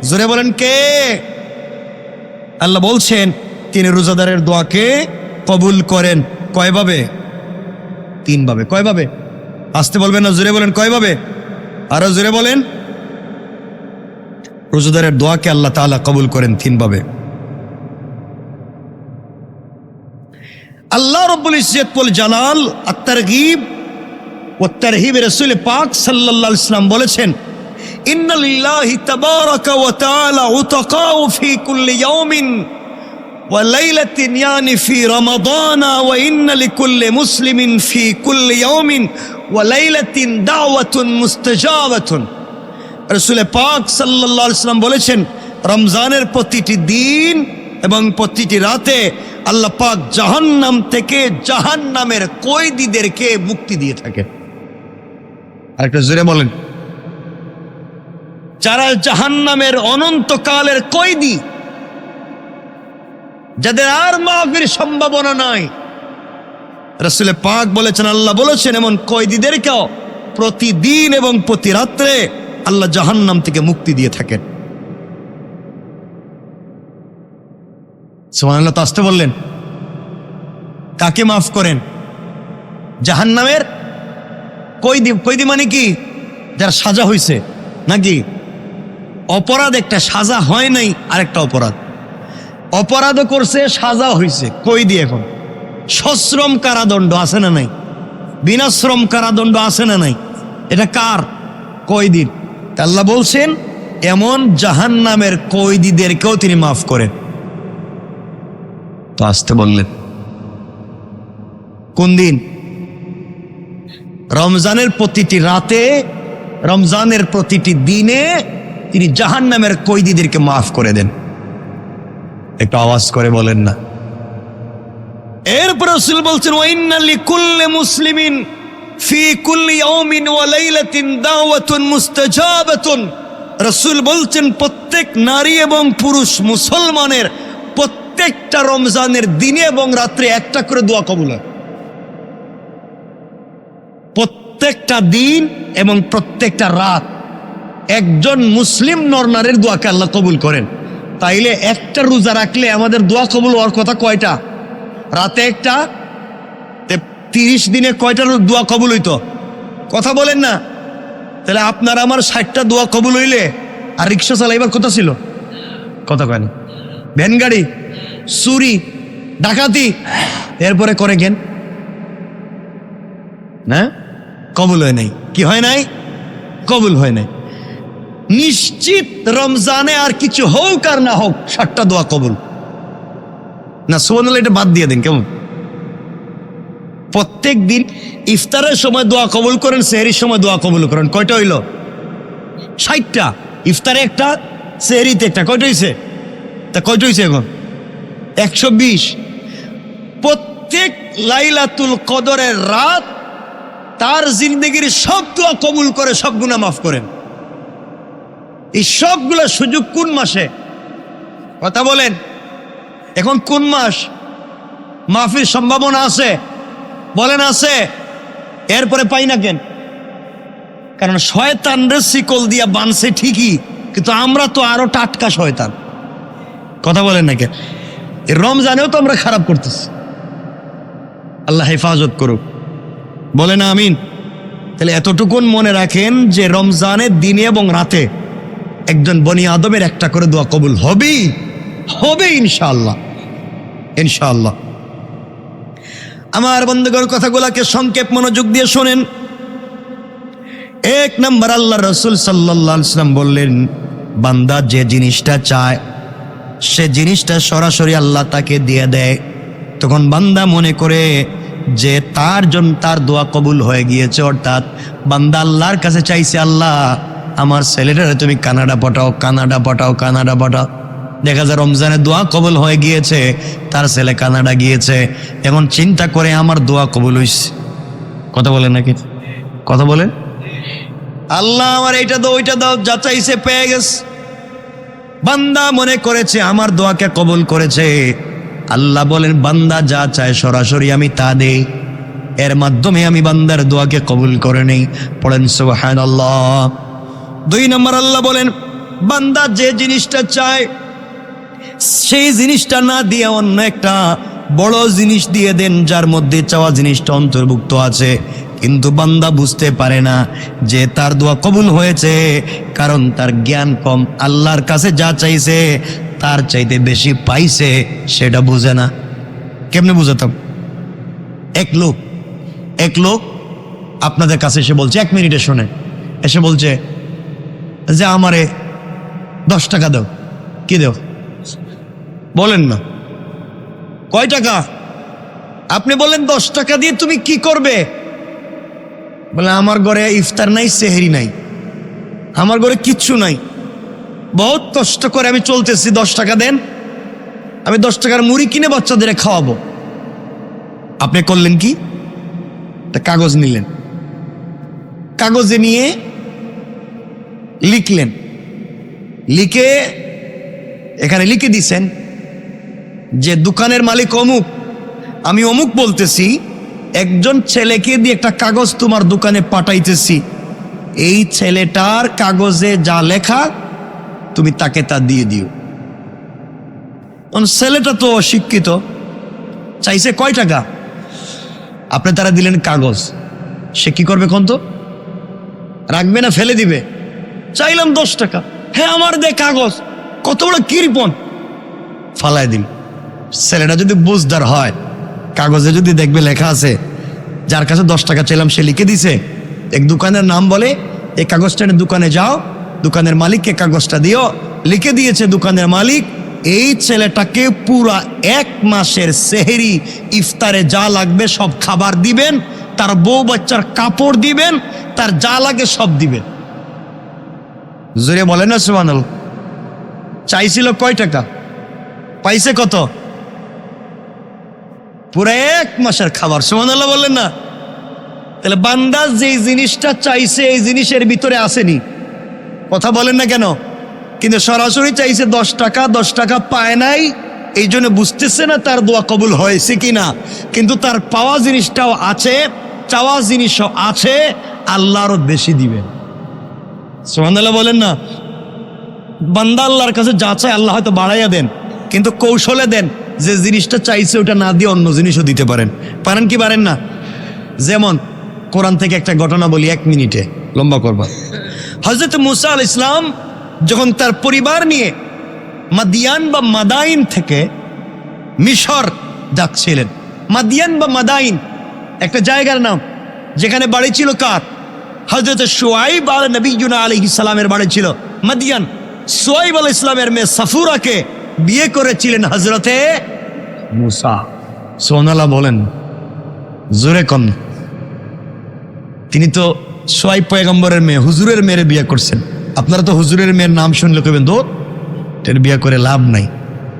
জোরে বলেন কে? আল্লাহ বলছেন তিনি রোজাদারের দোয়াকে কবুল করেন। কয়ভাবে? 3 ভাবে। কয়ভাবে? আসতে বলবেন না, জোরে বলেন কয়ভাবে? আরো জোরে বলেন। রোজাদারের দোয়াকে আল্লাহ তাআলা কবুল করেন 3 ভাবে। আল্লাহ রাব্বুল ইজ্জত ওয়াল জালাল আত-তারগীব ওয়াত তারহিব রাসূল পাক সাল্লাল্লাহু আলাইহি ওয়াসাল্লাম বলেছেন, ইন্না লিল্লাহি তাবারাকা ওয়া তাআলা উতাকাউ ফি কুল্লি ইয়াউমিন ওয়া লাইলাতিন ইয়ানি ফি রমাদান ওয়া ইন্না লিকুল্লি মুসলিমিন ফি কুল্লি ইয়াউমিন ওয়া লাইলাতিন দাওয়াতুন মুস্তাজাবাতুন। রাসূল পাক সাল্লাল্লাহু আলাইহি ওয়াসাল্লাম বলেছেন, রমজানের প্রতিটি দিন এবং প্রতিটি রাতে আল্লাহ পাক জাহান্নাম থেকে জাহান্নামের কয়েদীদেরকে মুক্তি দিয়ে থাকেন। আরেকটা জোরে বলেন। যারা জাহান্নামের অনন্তকালের কয়েদি, যাদের আর মাফের সম্ভাবনা নাই, রাসূল পাক বলেছেন, আল্লাহ বলেছেন, এমন কয়েদীদেরকেও প্রতিদিন এবং প্রতি রাত্রে আল্লাহ জাহান্নাম থেকে মুক্তি দিয়ে থাকেন। সুবহানাল্লাহ। তো আসতে বললেন, কাকে মাফ করেন? জাহান্নামের কয়েদি। কয়েদি মানে কি? যার সাজা হয়েছে, নাকি? অপরাধ একটা, সাজা হয় নাই আরেকটা অপরাধ। অপরাধও করছে, সাজা হয়েছে, কয়েদি। এখন সশ্রম কারাদণ্ড আছে না নাই? বিনাশ্রম কারাদণ্ড আছে না নাই? এটা কার? কয়েদির। আল্লাহ বলছেন এমন জাহান্নামের কয়েদিদেরকেও তিনি মাফ করেন। তো আসতে বললেন, কোন দিন? রমজানের প্রতিটি রাতে, রমজানের প্রতিটি দিনে তিনি জাহান্নামের কয়েদীদেরকে মাফ করে দেন। একটু আওয়াজ করে বলেন না। এরপর রাসূল বলছেন, ওয়া ইন্না লিকুল্লি মুসলিমিন ফি কুল্লি ইয়াউমিন ওয়া লাইলাতিন দাওয়াতুন মুস্তাজাবাতুন। রাসূল বলছেন, প্রত্যেক নারী এবং পুরুষ মুসলমানের প্রত্যেকটা রমজানের দিনে এবং রাত্রে একটা করে দোয়া কবুল হয়। প্রত্যেকটা দিন এবং প্রত্যেকটা রাত একজন মুসলিম নরনারীর দোয়াকে আল্লাহ কবুল করেন। তাইলে একটা রোজা রাখলে আমাদের দোয়া কবুল হওয়ার কথা কয়টা? রাতে একটা, 30 দিনে কয়টা দোয়া কবুল হইতো? কথা বলেন না। তাহলে আপনার আমার 60টা দোয়া কবুল হইলে আর রিক্সা চালাইবার কথা ছিল? কথা কয় না। ভ্যান গাড়ি, চুরি, ডাকাতি, এরপরে করে কেন না? কবুল হয় নাই। কি হয় নাই? কবুল হয় নাই। নিশ্চিত রমজানে আর কিছু হোক আর না হোক 60টা দোয়া কবুল না। সুবহানাল্লাহ, এটা বাদ দিয়ে দেন কেমন? প্রত্যেক দিন ইফতারের সময় দোয়া কবুল করেন, সেহরির সময় দোয়া কবুল করেন। কয়টা হইল? 60টা। ইফতারে একটা, সেহরিতে একটা। কয়টা হয়েছে? তা কয়টা হয়েছে এখন? 120। প্রত্যেক লাইলাতুল কদরের রাত তার জিন্দগির সব দোয়া কবুল করে, সব গুনাহ মাফ করেন। এই সবগুলো সুযোগ কোন মাসে? কথা বলেন। এখন কোন মাস মাফির সম্ভাবনা আছে? বলেন আছে। এরপরে পাই না কেন? কারণ শয়তানরে শিকল দিয়া বানছে ঠিকই, কিন্তু আমরা তো আরো টাটকা শয়তান। কথা বলেন না কেন? এই রমজানেও তো আমরা খারাপ করতেছি। আল্লাহ হেফাজত করুক, বলেন আমিন। তাহলে এতটুকুন মনে রাখেন যে রমজানের দিনে এবং রাতে একজন বনি আদমের একটা করে দোয়া কবুল হবেই হবে, ইনশাআল্লাহ, ইনশাআল্লাহ। আমার বন্ধুগণ, কথাগুলোকে সংক্ষেপ মনোযোগ দিয়ে শোনেন। 1 নম্বর, আল্লাহ রসুল সাল্লাল্লাহু আলাইহি ওয়াসাল্লাম বললেন, বান্দা যে জিনিসটা চায় সে জিনিসটা সরাসরি আল্লাহ তাকে দিয়ে দেয়। তখন বান্দা মনে করে যে তার দোয়া কবুল হয়ে গিয়েছে। অর্থাৎ বান্দা আল্লাহর কাছে চাইছে, আল্লাহ আমার ছেলেটারে তুমি কানাডা পাঠাও, কানাডা পাঠাও, কানাডা পাঠাও। দেখা যায় রমজানে দোয়া কবুল হয়ে গিয়েছে, তার ছেলে কানাডা গিয়েছে। এখন চিন্তা করে আমার দোয়া কবুল হইছে। কথা বলেন নাকি? কথা বলেন। আল্লাহ আমার এইটা দাও, ওইটা দাও, যা চাইছে পেয়ে গেছে। বান্দা মনে করেছে আমার দোয়াকে কবুল করেছে। আল্লাহ বলেন, বান্দা যা চায় সরাসরি আমি তা দেই, এর মাধ্যমে আমি বান্দার দোয়াকে কবুল করে নেই। পড়েন সুবহানাল্লাহ। 2 নম্বর, আল্লাহ বলেন, বান্দা যে জিনিসটা চায় সেই জিনিসটা না দিয়ে অন্য একটা বড় জিনিস দিয়ে দেন, যার মধ্যে চাওয়া জিনিসটা অন্তর্ভুক্ত আছে। কিন্তু বান্দা বুঝতে পারে না যে তার দোয়া কবুল হয়েছে, কারণ তার জ্ঞান কম। আল্লাহর কাছে যা চাইছে তার চাইতে বেশি পাইছে, সেটা বুঝে না। কেমনে বুঝাতাম? এক লোক আপনাদের কাছে এসে বলছে, 1 মিনিটে শোনে, এসে বলছে যে আমারে 10 টাকা দাও। কি দেও? বলেন না। কয় টাকা? আপনি বলেন 10 টাকা দিয়ে তুমি কি করবে? বলে আমার ঘরে ইফতার নাই, সেহরি নাই, আমার ঘরে কিচ্ছু নাই, বহুত কষ্ট করে আমি চলতেছি, 10 টাকা দেন, আমি 10 টাকার মুড়ি কিনে বাচ্চাদের খাওয়াবো। আপনি করলেন কি? কাগজ নিলেন, কাগজে নিয়ে লিখলেন, লিখে এখানে লিখে দিছেন যে দোকানের মালিক অমুক, আমি অমুক বলতেছি, একজন ছেলেকে দিয়ে একটা কাগজ তোমার দোকানে পাঠাইতেছি, এই ছেলেটার কাগজে যা লেখা তুমি তাকে তা দিয়ে দিও। ছেলেটা তো অশিক্ষিত, চাইছে কয় টাকা, আপনি তারা দিলেন কাগজ। সে কি করবে কোন? তো রাখবে না, ফেলে দিবে। চাইলাম 10 টাকা, হ্যাঁ আমার দে কাগজ, কত বড় কৃপণ, ফালাই দিল। ছেলেটা যদি বুঝদার হয়, কাগজে যদি দেখবে লেখা আছে যার কাছে 10 টাকা চাইলাম সে লিখে দিছে, এক দোকানের নাম বলে, এই কাগজটা দোকানে যাও, দোকানের মালিককে কাগজটা দিও, লিখে দিয়েছে দোকানের মালিক, এই ছেলেটাকে পুরা 1 মাসের সেহরি ইফতারে যা লাগবে সব খাবার দিবেন, তার বউ বাচ্চার কাপড় দিবেন, তার যা লাগে সব দিবেন। জোরে বলেন না সুবহানাল্লাহ। চাইছিল কয় টাকা, পাইছে কত? পুরো 1 মাসের খাবার। সুবহানাল্লাহ বললেন না? তাহলে বান্দা যেই জিনিসটা চাইছে এই জিনিসের ভিতরে আসেনি। কথা বলেন না কেন? কিন্তু সরাসরি চাইছে 10 টাকা, 10 টাকা পায় নাই, এই জন্য বুঝতেছে না তার দোয়া কবুল হয়েছে কিনা। কিন্তু তার পাওয়া জিনিসটাও আছে, চাওয়া জিনিসও আছে, আল্লাহ আরো বেশি দিবেন। সুবহানাল্লাহ বলেন না। বান্দা আল্লাহর কাছে যা চায় আল্লাহ হয়তো বাড়াইয়া দেন, কিন্তু কৌশলে দেন যে জিনিসটা চাইছে ওটা না দিয়ে অন্য জিনিসও দিতে পারেন। পারেন কি পারেন না? যেমন কোরআন থেকে একটা ঘটনা বলি, 1 মিনিটে, লম্বা করবা। হযরত মুসা আলাইহিস সালাম যখন তার পরিবার নিয়ে মাদিয়ান বা মাদাইন থেকে মিশর যাচ্ছিলেন, মাদিয়ান বা মাদাইন একটা জায়গার নাম, যেখানে বাড়ি ছিল কার? হযরত শুআইব নবিয়্যুনা আলাইহিস সালামের বাড়ি ছিল মাদিয়ান। শুআইব আলাইহিস সালামের মেয়ে সাফুরাকে বিয়ে করেছিলেন হযরতে মুসা। সুবহানাল্লাহ বলেন, জোরে কন। তিনি তো শুআইব পয়গম্বরের মেয়ে, হুজুরের মেয়ের বিয়ে করছেন। আপনারা তো হুজুরের মেয়ের নাম শুনলে কইবেন তো এর বিয়ে করে লাভ নাই,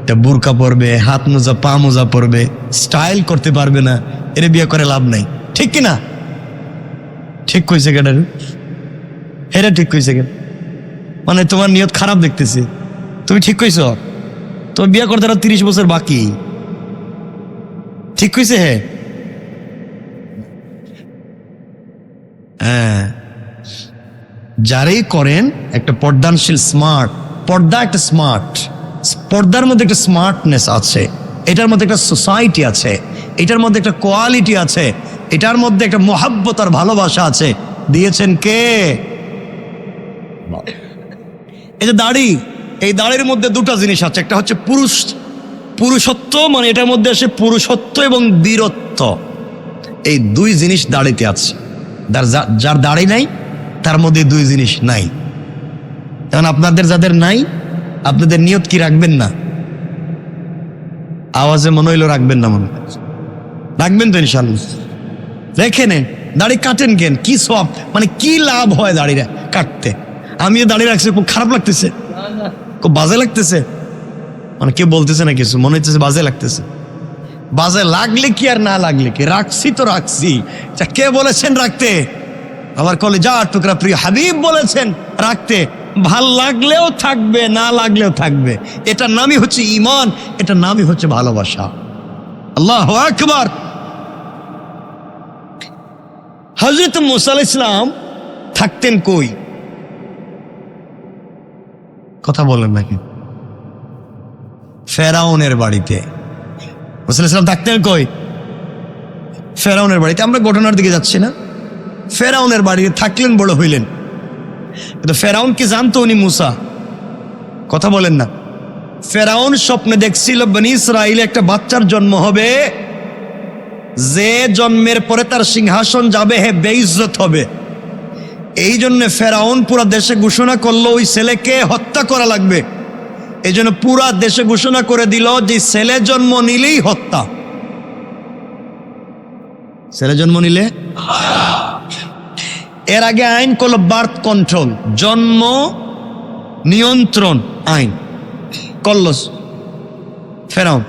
এটা বুরকা পরবে, হাত মোজা পা মোজা পরবে, স্টাইল করতে পারবে না, এর বিয়ে করে লাভ নাই। ঠিক কিনা? ঠিক কইছে কেন? হেরা ঠিক কইছে কেন? মানে তোমার নিয়ত খারাপ দেখতেছি। তুমি ঠিক কইছো, তো বিয়ে করতে আরো 30 বছর বাকি। ঠিক কইছে? হ্যাঁ, যারাই করেন একটা পর্দানশীল স্মার্ট, পর্দা একটা স্মার্ট, পর্দার মধ্যে একটা স্মার্টনেস আছে, এটার মধ্যে একটা সোসাইটি আছে, এটার মধ্যে একটা কোয়ালিটি আছে, এটার মধ্যে একটা মহাব্বত আর ভালোবাসা আছে। দিয়েছেন কে? এই যে দাড়ি, এই দাড়ির মধ্যে দুটো জিনিস আছে। একটা হচ্ছে পুরুষত্ব, মানে এটার মধ্যে আসে পুরুষত্ব এবং বীরত্ব। এই 2 জিনিস দাড়িতে আছে। যার দাড়ি নাই তার মধ্যে 2 জিনিস নাই। কারণ আপনাদের যাদের নাই, আপনাদের নিয়ত কি রাখবেন না? আওয়াজে মনে হইলো রাখবেন না, মনে রাখবেন তো ইনশাআল্লাহ। রেখে নেন। দাড়ি কাটেন কেন? কি সব, মানে কি লাভ হয় দাড়িটা কাটতে? আমিও দাড়ি রাখছি, খুব খারাপ লাগতেছে, খুব বাজে লাগতেছে। মানে কেউ বলতেছে না কিছু, মনে হচ্ছে বাজে লাগতেছে। বাজে লাগলে কি আর না লাগলে কি, রাখছি তো রাখছি। কে বলেছেন রাখতে? আমার কলিজার টুকরা প্রিয় হাবিব বলেছেন রাখতে। ভাল লাগলেও থাকবে, না লাগলেও থাকবে। এটার নামই হচ্ছে ঈমান, এটার নামই হচ্ছে ভালোবাসা। আল্লাহু আকবার। হযরত মুসা আলাইহিস সালাম থাকতেন কই? কথা বলেন নাকি? ফেরাউনের বাড়িতে। মুসা আলাইহিস সালাম থাকতেন কই? ফেরাউনের বাড়িতে। আমরা ঘটনার দিকে যাচ্ছি না, ফেরাউনের বাড়িতে থাকলেন, বড় হইলেন। কিন্তু ফেরাউন কি জানতো উনি মুসা? কথা বলেন না। ফেরাউন স্বপ্নে দেখছিল বনি ইসরাইলে একটা বাচ্চার জন্ম হবে, যে জন্মের পরে তার সিংহাসন যাবে, হে বেইজ্জত হবে। এই জন্য ফেরাউন পুরা দেশে ঘোষণা করলো ওই ছেলেকে হত্যা করা লাগবে। এই জন্য পুরা দেশে ঘোষণা করে দিল যে ছেলে জন্ম নিলেই হত্যা। ছেলে জন্ম নিলে। এর আগে আইন করলো বার্থ কন্ট্রোল, জন্ম নিয়ন্ত্রণ আইন করলো ফেরাউন।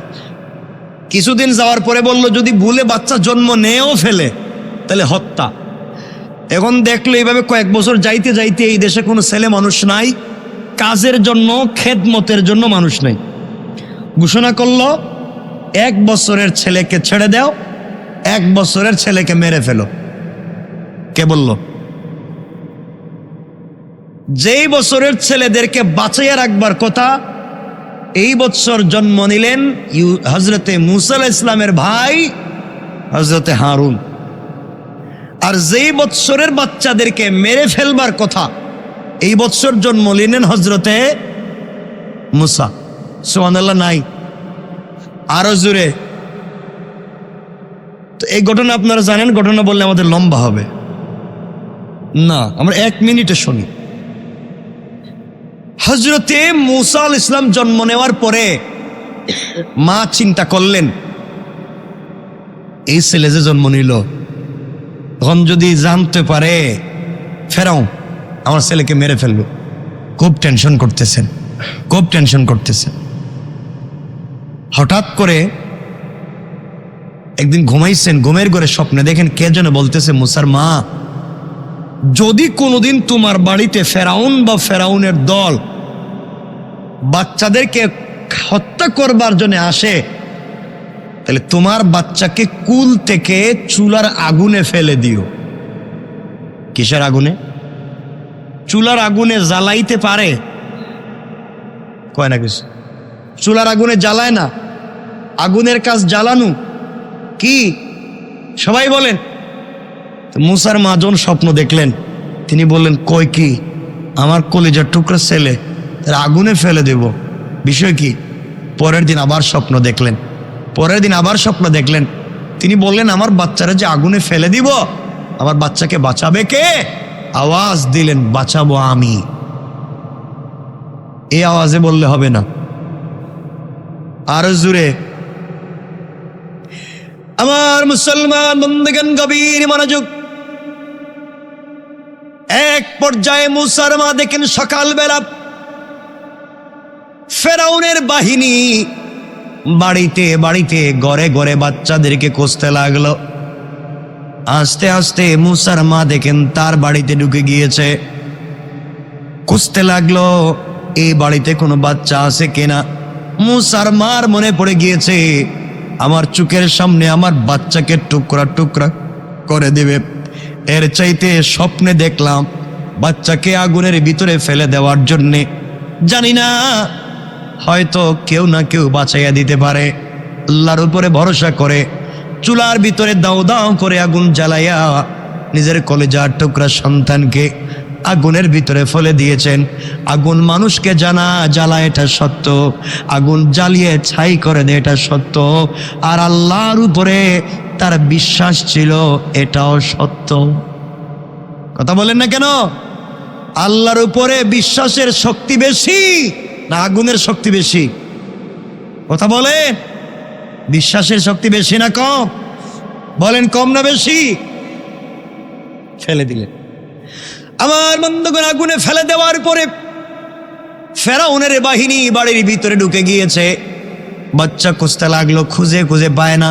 কিছুদিন যাওয়ার পরে বলল যদি ভুলে বাচ্চা জন্ম নেও ফেলে তাহলে হত্যা। এখন দেখলো এইভাবে কয়েক বছর যাইতে যাইতে এই দেশে কোনো ছেলে মানুষ নাই, কাজের জন্য খেদমতের জন্য মানুষ নাই। ঘোষণা করলো 1 বছরের ছেলেকে ছেড়ে দাও, 1 বছরের ছেলেকে মেরে ফেলো। কে বলল? যেই বছরের ছেলেদেরকে বাঁচাইয়া রাখবার কথা, এই বছর জন্ম নিলেন হযরতে মুসা আলাইহিস সালামের ভাই হযরতে হারুন। আর যেই বৎসরের বাচ্চাদেরকে মেরে ফেলবার কথা, এই বৎসর জন্ম নিলেন হযরতে মুসা। সুবহানাল্লাহ নাই? আরো জোরে। তো এই ঘটনা আপনারা জানেন, ঘটনা বললে আমাদের লম্বা হবে না, আমরা 1 মিনিটে শুনি। হযরতে মুসা আলাইহিস সালাম জন্ম নেওয়ার পরে মা চিন্তা করলেন এই ছেলে যে জন্ম নিল, তখন যদি জানতে পারে ফেরাউন আমার ছেলেকে মেরে ফেললো। খুব টেনশন করতেছেন, খুব টেনশন করতেছেন। হঠাৎ করে একদিন ঘুমাইছেন, ঘুমের ঘরে স্বপ্নে দেখেন কে যেন বলতেছে, মুসার মা, যদি কোনোদিন তোমার বাড়িতে ফেরাউন বা ফেরাউনের দল বাচ্চাদেরকে হত্যা করবার জন্য আসে, তাহলে তোমার বাচ্চাকে কুল থেকে চুলার আগুনে ফেলে দিও। কি কিসের আগুনে? চুলার আগুনে জ্বালাইতে পারে? কয় না কিছু। চুলার আগুনে জ্বালায় না, আগুনের কাজ জ্বালানো। কি সবাই বলেন? মুসার মা যখন স্বপ্ন দেখলেন, তিনি বললেন, কই কি আমার কলিজার টুকরা ছেলে, তার আগুনে ফেলে দেব, বিষয় কি? পরের দিন আবার স্বপ্ন দেখলেন, তিনি বললেন, আমার বাচ্চারা যে আগুনে ফেলে দিব, আমার বাচ্চাকে বাঁচাবে কে? আওয়াজ দিলেন, বাঁচাবো আমি। এই আওয়াজে বললে হবে না, আরো জোরে। আমার মুসলমান বন্ধুগণ, গভীর মনোযোগ। এক পর্যায়ে মুসার মা দেখেন সকালবেলা ফেরাউনের বাহিনী বাড়িতে বাড়িতে ঘরে ঘরে বাচ্চাদেরকে খুঁজতে লাগলো। আস্তে আস্তে মুসার মা দেখেন তার বাড়িতে ঢুকে গিয়েছে, খুঁজতে লাগলো এই বাড়িতে কোনো বাচ্চা আছে কিনা। মুসার মার মনে পড়ে গিয়েছে, আমার চোখের সামনে আমার বাচ্চাকে টুকরা টুকরা করে দিবে, এর চাইতে স্বপ্নে দেখলাম বাচ্চাকে আগুনের ভিতরে ফেলে দেওয়ার জন্যে। জানি না, হয়তো কেউ না কেউ বাঁচাইয়া দিতে পারে। আল্লাহর উপরে ভরসা করে চুলার ভিতরে দাও দাও করে আগুন জ্বালাইয়া নিজের কলেজার টুকরা সন্তানকে আগুনের ভিতরে ফেলে দিয়েছেন। আগুন মানুষকে জ্বালায়, এটা সত্য। আগুন জ্বালিয়ে ছাই করে দেয়, এটা সত্য। আর আল্লাহর উপরে তার বিশ্বাস ছিল, এটাও সত্য। কথা বলেন না কেন? আল্লাহর উপরে বিশ্বাসের শক্তি বেশি না আগুনের শক্তি বেশি? কথা বলেন, বিশ্বাসের শক্তি বেশি না কম? বলেন, কম না বেশি? ফেলে দিলেন। আমার বন্ধুগণ, আগুনে ফেলে দেওয়ার পরে ফেরাউনের বাহিনী বাড়ির ভিতরে ঢুকে গিয়েছে। বাচ্চা খুঁজতে লাগলো, খুঁজে খুঁজে পায় না,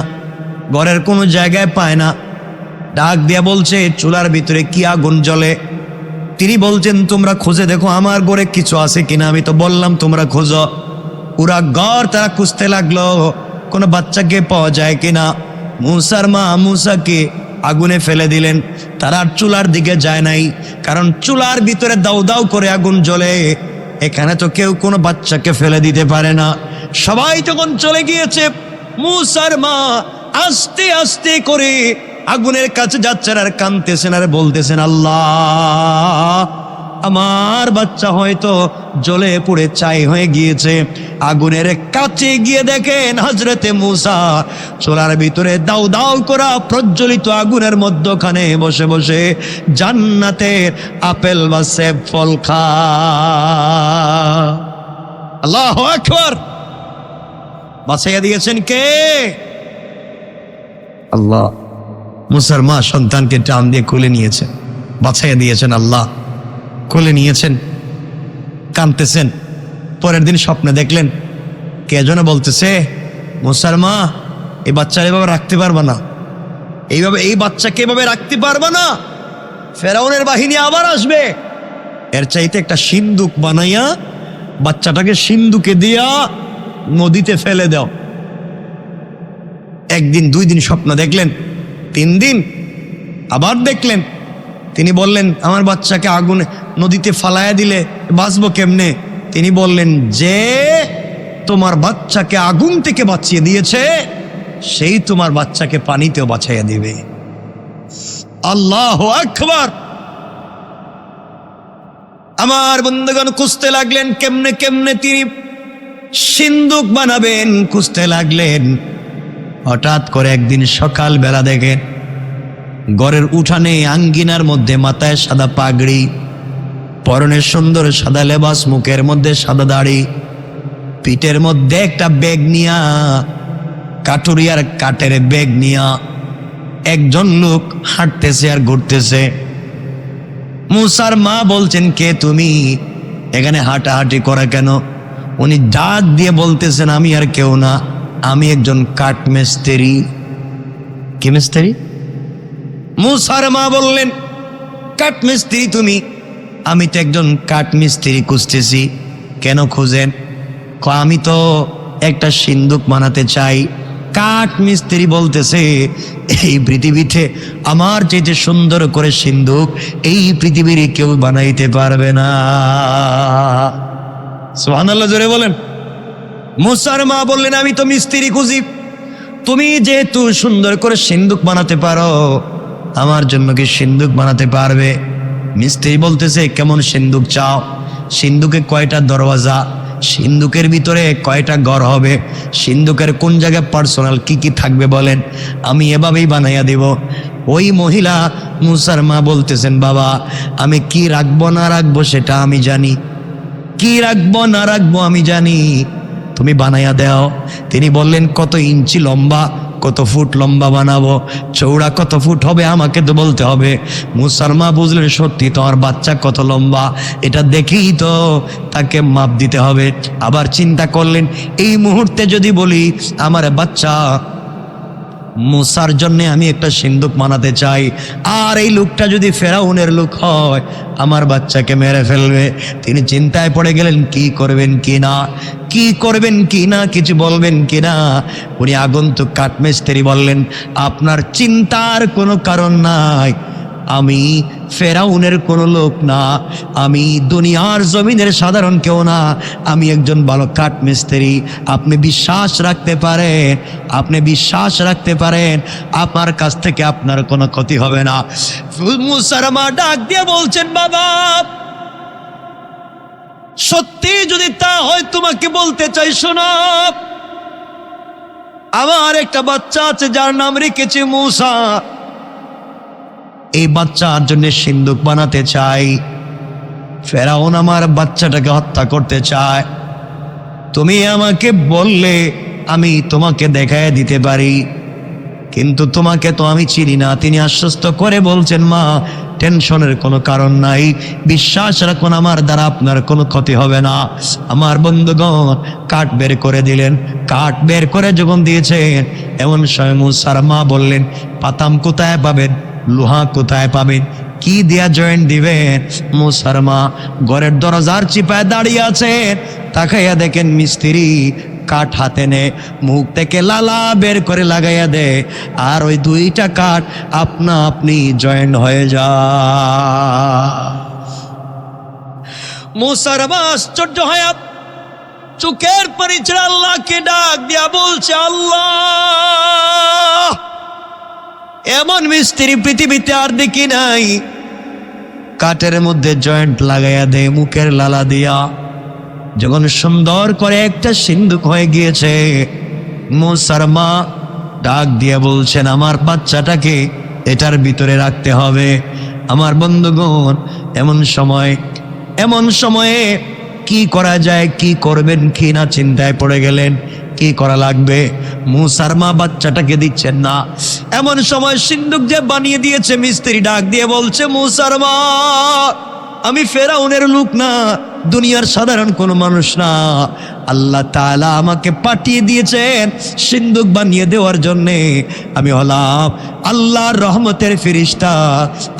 ঘরের কোনো জায়গায় পায় না। ডাক দিয়া বলছে, চুলার ভিতরে কি আগুন জ্বলে? তিনি বলছেন, তোমরা খুঁজে দেখো আমার ঘরে কিছু আছে কিনা, আমি তো বললাম তোমরা খোঁজো। পুরা ঘর তারা খুঁজতে লাগলো, কোনো বাচ্চাকে পাওয়া যায় কিনা। মুসার মা মুসাকে আগুনে ফেলে দিলেন। তারা আর চুলার দিকে যায় নাই, কারণ চুলার ভিতরে দাউ দাউ করে আগুন জ্বলে, এখানে তো কেউ কোনো বাচ্চাকে ফেলে দিতে পারে না। সবাই যখন চলে গিয়েছে, মুসার মা আস্তে আস্তে করে আগুনের কাছে যাচ্ছেন আর কাঁদতেছেন আর বলতেছেন, আল্লাহ, আমার বাচ্চা হয়তো জ্বলে পুড়ে ছাই হয়ে গিয়েছে। আগুনের কাছে গিয়ে দেখেন হযরতে মূসা চুলার ভিতরে দাউ দাউ করা প্রজ্বলিত আগুনের মধ্যখানে বসে বসে জান্নাতের আপেল বা সেব ফল খা। আল্লাহু আকবার! বাঁচাইয়া দিয়েছেন কে? আল্লাহ। মূসার মা সন্তানকে টান দিয়ে কোলে নিয়েছে, বাঁচাইয়া দিয়েছেন আল্লাহ। কোলে নিয়েছেন, কাঁদতেছেন। পরের দিন স্বপ্নে দেখলেন কে যেন বলতেছে, মূসার মা, এই বাচ্চা এভাবে রাখতে পারবা না, এই বাচ্চাকে এভাবে রাখতে পারবা না, ফেরাউনের বাহিনী আবার আসবে। এর চাইতে একটা সিন্দুক বানাইয়া বাচ্চাটাকে সিন্দুকে দিয়া নদীতে ফেলে দাও। একদিন, 2 দিন স্বপ্ন দেখলেন, 3 দিন আবার দেখলেন। তিনি বললেন, আমার বাচ্চাকে আগুনে নদীতে ফালাইয়া দিলে বাঁচবো কেমনে? তিনি বললেন, যে তোমার বাচ্চাকে আগুন থেকে বাঁচিয়ে দিয়েছে, সেই তোমার বাচ্চাকে পানিতেও বাঁচাইয়া দিবে। আল্লাহু আকবার! আমার বন্ধুগণ খুঁজতে লাগলেন কেমনে কেমনে তিনি সিন্দুক বানাবেন, খুঁজতে লাগলেন। হঠাৎ করে একদিন সকাল বেলা দেখেন ঘরের উঠানে আঙ্গিনার মধ্যে মাথায় সাদা পাগড়ি, পরনে সুন্দর সাদা লেবাস, মুখের মধ্যে সাদা দাড়ি, পিঠের মধ্যে একটা ব্যাগ নিয়া, কাটুরিয়ার কাঠের ব্যাগ নিয়া একজন লোক হাঁটতেছে আর ঘুরতেছে। মূসার মা বলছেন, কে তুমি? এখানে হাঁটাহাঁটি করা কেন? উনি ডাক দিয়ে বলতেছেন, আমি আর কেউ না, আমি একজন কাঠমিস্ত্রি। কি মিস্ত্রি? মূসার মা বললেন, কাঠমিস্ত্রি তুমি? আমি তো একজন কাঠমিস্ত্রি খুঁজতেছি। কেন খুঁজেন? আমি তো একটা সিন্দুক বানাতে চাই। কাঠ মিস্ত্রি বলতেছে, এই পৃথিবীতে আমার চেয়ে সুন্দর করে সিন্দুক এই পৃথিবীর কেউ বানাইতে পারবে না। সুবহানাল্লাহ, জোরে বলেন। মুসার মা বললেন, আমি তো মিস্ত্রি খুঁজি, তুমি যেহেতু সুন্দর করে সিন্দুক বানাতে পারো, আমার জন্য কি সিন্দুক বানাতে পারবে? মিস্ত্রি বলতেছে, কেমন সিন্দুক চাও? সিন্দুকে কয়টা দরওয়াজা, সিন্দুকের ভিতরে কয়টা ঘর হবে, সিন্দুকের কোন জায়গায় পার্সোনাল কি কি থাকবে বলেন, আমি এভাবেই বানাইয়া দিব। ওই মহিলা মুসার মা বলতেছেন, বাবা আমি কি রাখবো না রাখবো সেটা আমি জানি, কি রাখবো না রাখবো আমি জানি, তুমি বানাইয়া দাও। তিনি বললেন, কত ইঞ্চি লম্বা, কত ফুট লম্বা বানাবো, চৌড়া কত ফুট হবে আমাকে তো বলতে হবে। মুসার মা বুঝলেন, সত্যি তোমার বাচ্চা কত লম্বা, এটা দেখেই তো তাকে মাপ দিতে হবে। আবার চিন্তা করলেন, এই মুহূর্তে যদি বলি আমার বাচ্চা মুসার জন্য আমি একটা সিন্দুক বানাতে চাই, আর এই লোকটা যদি ফেরাউনের লোক হয় আমার বাচ্চাকে মেরে ফেলবে। তিনি চিন্তায় পড়ে গেলেন, কি করবেন কি না, কি করবেন কি না, কিছু বলবেন কি না। উনি আগন্তুক কাঠমিস্ত্রি বললেন, আপনার চিন্তার কোনো কারণ নাই, আমি ফেরাউনের কোনো লোক না, আমি দুনিয়ার জমিনের সাধারণ কেউ না, আমি একজন ভালো কাঠমিস্ত্রি। আপনি বিশ্বাস রাখতে পারেন, আপনি বিশ্বাস রাখতে পারেন, আপনার কাছ থেকে আপনার কোনো ক্ষতি হবে না। মুসার মা ডাক দিয়ে বলছেন, বাবা সত্যি যদি তা হয় তোমাকে বলতে চাই, শোনো, আমার একটা বাচ্চা আছে যার নাম রেখেছি মুসা, এই বাচ্চার জন্য সিন্দুক বানাতে চাই। ফেরাউন আমার বাচ্চাটাকে হত্যা করতে চায়, তুমি আমাকে বললে আমি তোমাকে দেখায় দিতে পারি, কিন্তু তোমাকে তো আমি চিনি না। তিনি আশ্বস্ত করে বলছেন, মা টেনশনের কোনো কারণ নাই, বিশ্বাস রাখুন আমার দ্বারা আপনার কোনো ক্ষতি হবে না। আমার বন্ধুগণ কাঠ বের করে দিলেন, কাঠ বের করে যখন দিয়েছেন এমন সময় মুসার মা বললেন, পাতাম কোথায় পাবেন, লোহা কোথায় পাবেন, কি দিয়া জয়েন্ট দিবেন? মুসার মা ঘরের দরজার চিপায় দাঁড়িয়ে আছেন, তাকাইয়া দেখেন মিস্ত্রি কাঠ হাতে নে, মুখ থেকে লালা বের করে লাগাইয়া দে, আর ওই দুইটা কাঠ আপনা আপনি জয়েন্ট হয়ে যায়। মুসার মা আশ্চর্য হয়ে চোখের পানি ছেড়ে আল্লাহকে ডাক দিয়া বলছে, আল্লাহ এমন মিস্ত্রি পৃথিবীতে আর দেখি নাই, কাঠের মধ্যে জয়েন্ট লাগাইয়া দে, মুখের লালা দিয়া যখন সুন্দর করে একটা সিন্দুক হয়ে গিয়েছে। মুসার মা ডাক দিয়ে বলছেন, আমার বাচ্চাটাকে এটার ভিতরে রাখতে হবে। আমার বন্ধুগণ এমন সময়ে কি করা যায়, কি করবেন কি না চিন্তায় পড়ে গেলেন, কি করা লাগবে। মুসার মা বাচ্চাটাকে দিচ্ছেন না। এমন সময় সিন্দুক যে বানিয়ে দিয়েছে মিস্ত্রি ডাক দিয়ে বলছে, মুসার মা আমি ফেরাউনের লোক না, দুনিয়ার সাধারণ কোনো মানুষ না, আল্লাহ তাআলা আমাকে পাঠিয়ে দিয়েছেন সিন্দুক বানিয়ে দেওয়ার জন্যে। আমি হলাম আল্লাহর রহমতের ফেরেশতা,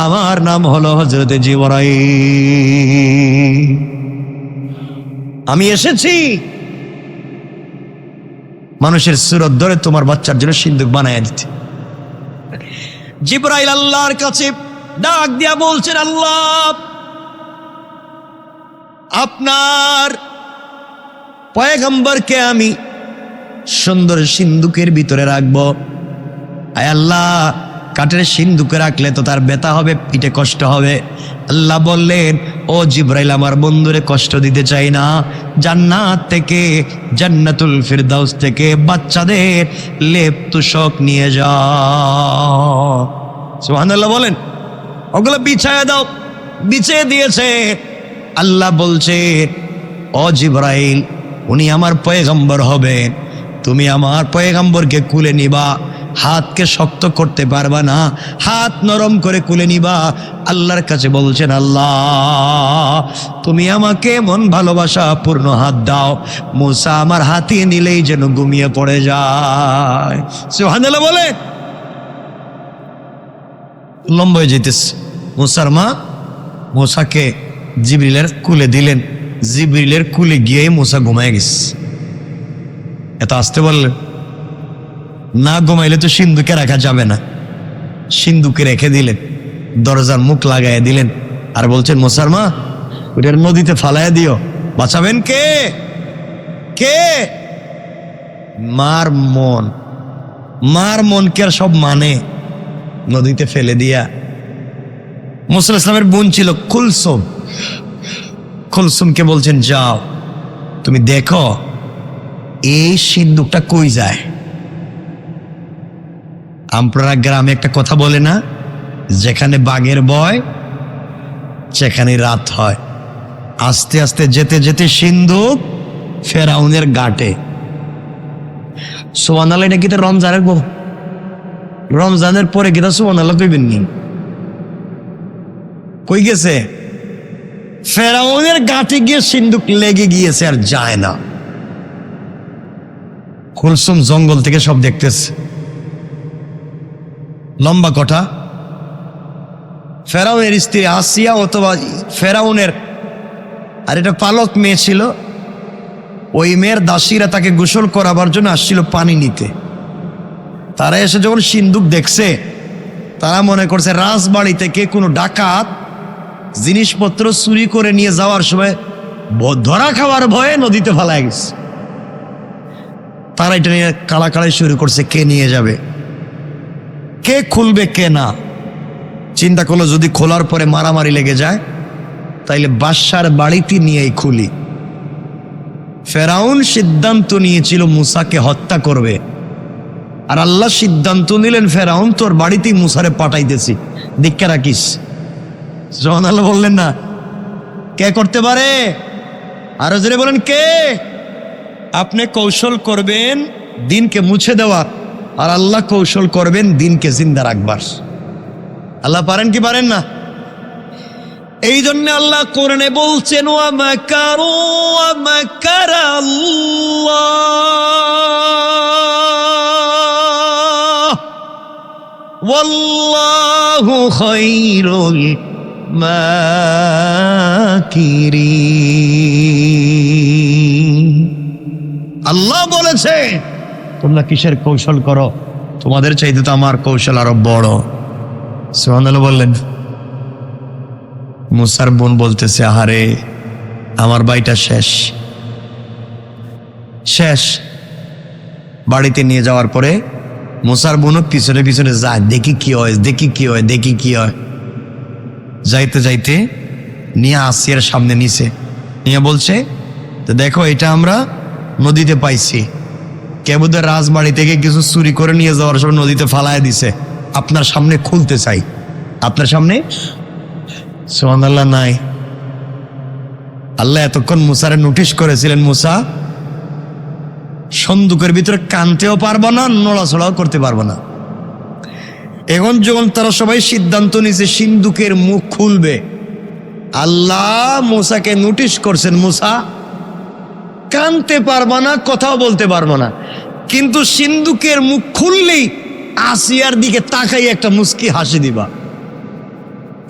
আমার নাম হলো হযরত জিবরাইল। আমি এসেছি মানুষের সুরত ধরে তোমার বাচ্চার জন্য সিন্দুক বানায় দিতে। জিবরাইল আল্লাহর কাছে ডাক দিয়া বলছেন, আল্লাহ আপনার পয়গম্বরকে আমি সুন্দর সিন্দুকের ভিতরে রাখবো। আয় আল্লাহ, কাঠের সিন্দুকে রাখলে তো তার ব্যথা হবে, পিঠে কষ্ট হবে। আল্লাহ বললেন, ও জিবরাইল আমার বন্ধুরে কষ্ট দিতে চাই না, জান্নাত থেকে, জান্নাতুল ফিরদাউস থেকে বাচ্চাদের লেপ তুষক নিয়ে যাও। সুবহানাল্লাহ বলেন, ওগুলো বিছায়া দাও। বিছিয়ে দিয়েছে। আল্লাহ বলছে, ও জিবরাইল উনি আমার পয়গম্বর হবেন, তুমি আমার পয়গম্বরকে কুলে নিবা, হাতকে শক্ত করতে পারবা না, হাত নরম করে কুলে নিবা। আল্লাহর কাছে বলছেন, আল্লাহ তুমি আমাকে মন ভালোবাসা পূর্ণ হাত দাও, মুসা আমার হাতিয়ে নিলেই যেন ঘুমিয়ে পড়ে যায়। সুবহানাল্লাহ বলে লম্বা হয়ে যেতেছে। মুসার মা মুসাকে জিবরিলের কুলে দিলেন, জিবরিলের কুলে গিয়ে মুসা ঘুমায় গেছে। এত আসতে বললেন, না ঘুমাইলে তো সিন্ধুকে রাখা যাবে না, সিন্ধুকে রেখে দিলেন, দরজার মুখ লাগাইয়া দিলেন, আর বলছেন মুসার মা ওটার নদীতে ফালাইয়া দিও। বাঁচাবেন কে? কে? মার মন, মার মনকে আর সব মানে নদীতে ফেলে দিয়া। মুসা ইসলামের বোন ছিল কুলসুম, কুলসুমকে বলছেন যাও তুমি দেখো এই সিন্ধুকটা কই যায়। আপনারা গ্রামে একটা কথা বলে না, যেখানে বাঘের ভয় সেখানে রাত হয়। আস্তে আস্তে যেতে যেতে সিন্ধুক ফেরাউনের ঘাটে। সুবহানাল্লাহ, এটা কিতা রমজানের রমজানের পরে কিতা সুবহানাল্লাহ কইবেন নি? কই গেছে? ফেরাউনের ঘাটে গিয়ে সিন্ধুক লেগে গিয়েছে, আর যায় না। কুলসুম জঙ্গল থেকে সব দেখতেছে। লম্বা কথা, ফেরাউনের স্ত্রী আসিয়া অথবা ফেরাউনের আর এটা পালক মেয়ে ছিল, ওই মেয়ের দাসীরা তাকে গোসল করাবার জন্য আসছিল পানি নিতে। তারা এসে যখন সিন্ধুক দেখছে, তারা মনে করছে রাজবাড়ি থেকে কোনো ডাকাত জিনিসপত্র চুরি করে নিয়ে যাওয়ার সময় ধরা খাওয়ার ভয়ে নদীতে ফেলায় গেছে। তারা এটা নিয়ে কাড়াকাড়ি শুরু করছে, কে নিয়ে যাবে, কে খুলবে, কে না। চিন্তা করলো যদি খোলার পরে মারামারি লেগে যায় তাইলে বাদশার বাড়িতে নিয়েই খুলি। ফেরাউন সিদ্ধান্ত নিয়েছিল মুসাকে হত্যা করবে, আর আল্লাহ সিদ্ধান্ত নিলেন ফেরাউন তোর বাড়িতেই মুসারে পাঠাইতেছি, দীক্ষা রাখিস। সুবহানাল্লাহ বললেন না? কে করতে পারে? আরো জোরে বলেন কে? আপনি কৌশল করবেন দিনকে মুছে দেওয়ার, আর আল্লাহ কৌশল করবেন দিনকে জিন্দা রাখবার। আল্লাহ পারেন কি পারেন না? এই জন্য আল্লাহ কোরআনে বলছেন ওয়া মাকারু ওয়া মাকারা আল্লাহ ওয়াল্লাহু খায়রুল মাকিরিন। আল্লাহ বলেছে তোমরা কিসের কৌশল করো, তোমাদের চাইতে তো আমার কৌশল আরো বড়। সুবহানাল্লাহ বললেন। মুসার বোন বলতেছে আহারে আমার ভাইটা শেষ শেষ। বাড়িতে নিয়ে যাওয়ার পরে মুসার বোনও পিছনে পিছনে যায়, দেখি কি হয়, দেখি কি হয়, দেখি কি হয়। যাইতে যাইতে নিয়ে আসিয়ার সামনে নিছে, নিয়ে বলছে তো দেখো এটা আমরা নদীতে পাইছি, কেবুদের রাজবাড়ি থেকে কিছু চুরি করে নিয়ে যাওয়ার সময় নদীতে ফালায় দিছে, আপনার সামনে খুলতে চাই, আপনার সামনে। সুবহানাল্লাহ নাই। আল্লাহ এতক্ষণ মুসারে নোটিশ করেছিলেন মুসা সন্দুকের ভিতরে কানতেও পারবো না, নড়াচড়াও করতে পারবো না। এখন যখন তারা সবাই সিদ্ধান্ত নিয়েছে সিন্ধুকের মুখ খুলবে, আল্লাহ মুসাকে নোটিশ করছেন মুসা কানতে পারবা না, কথাও বলতে পারবো না, কিন্তু সিন্ধুকের মুখ খুললেই আসিয়ার দিকে তাকাই একটা মুস্কি হাসি দিবা।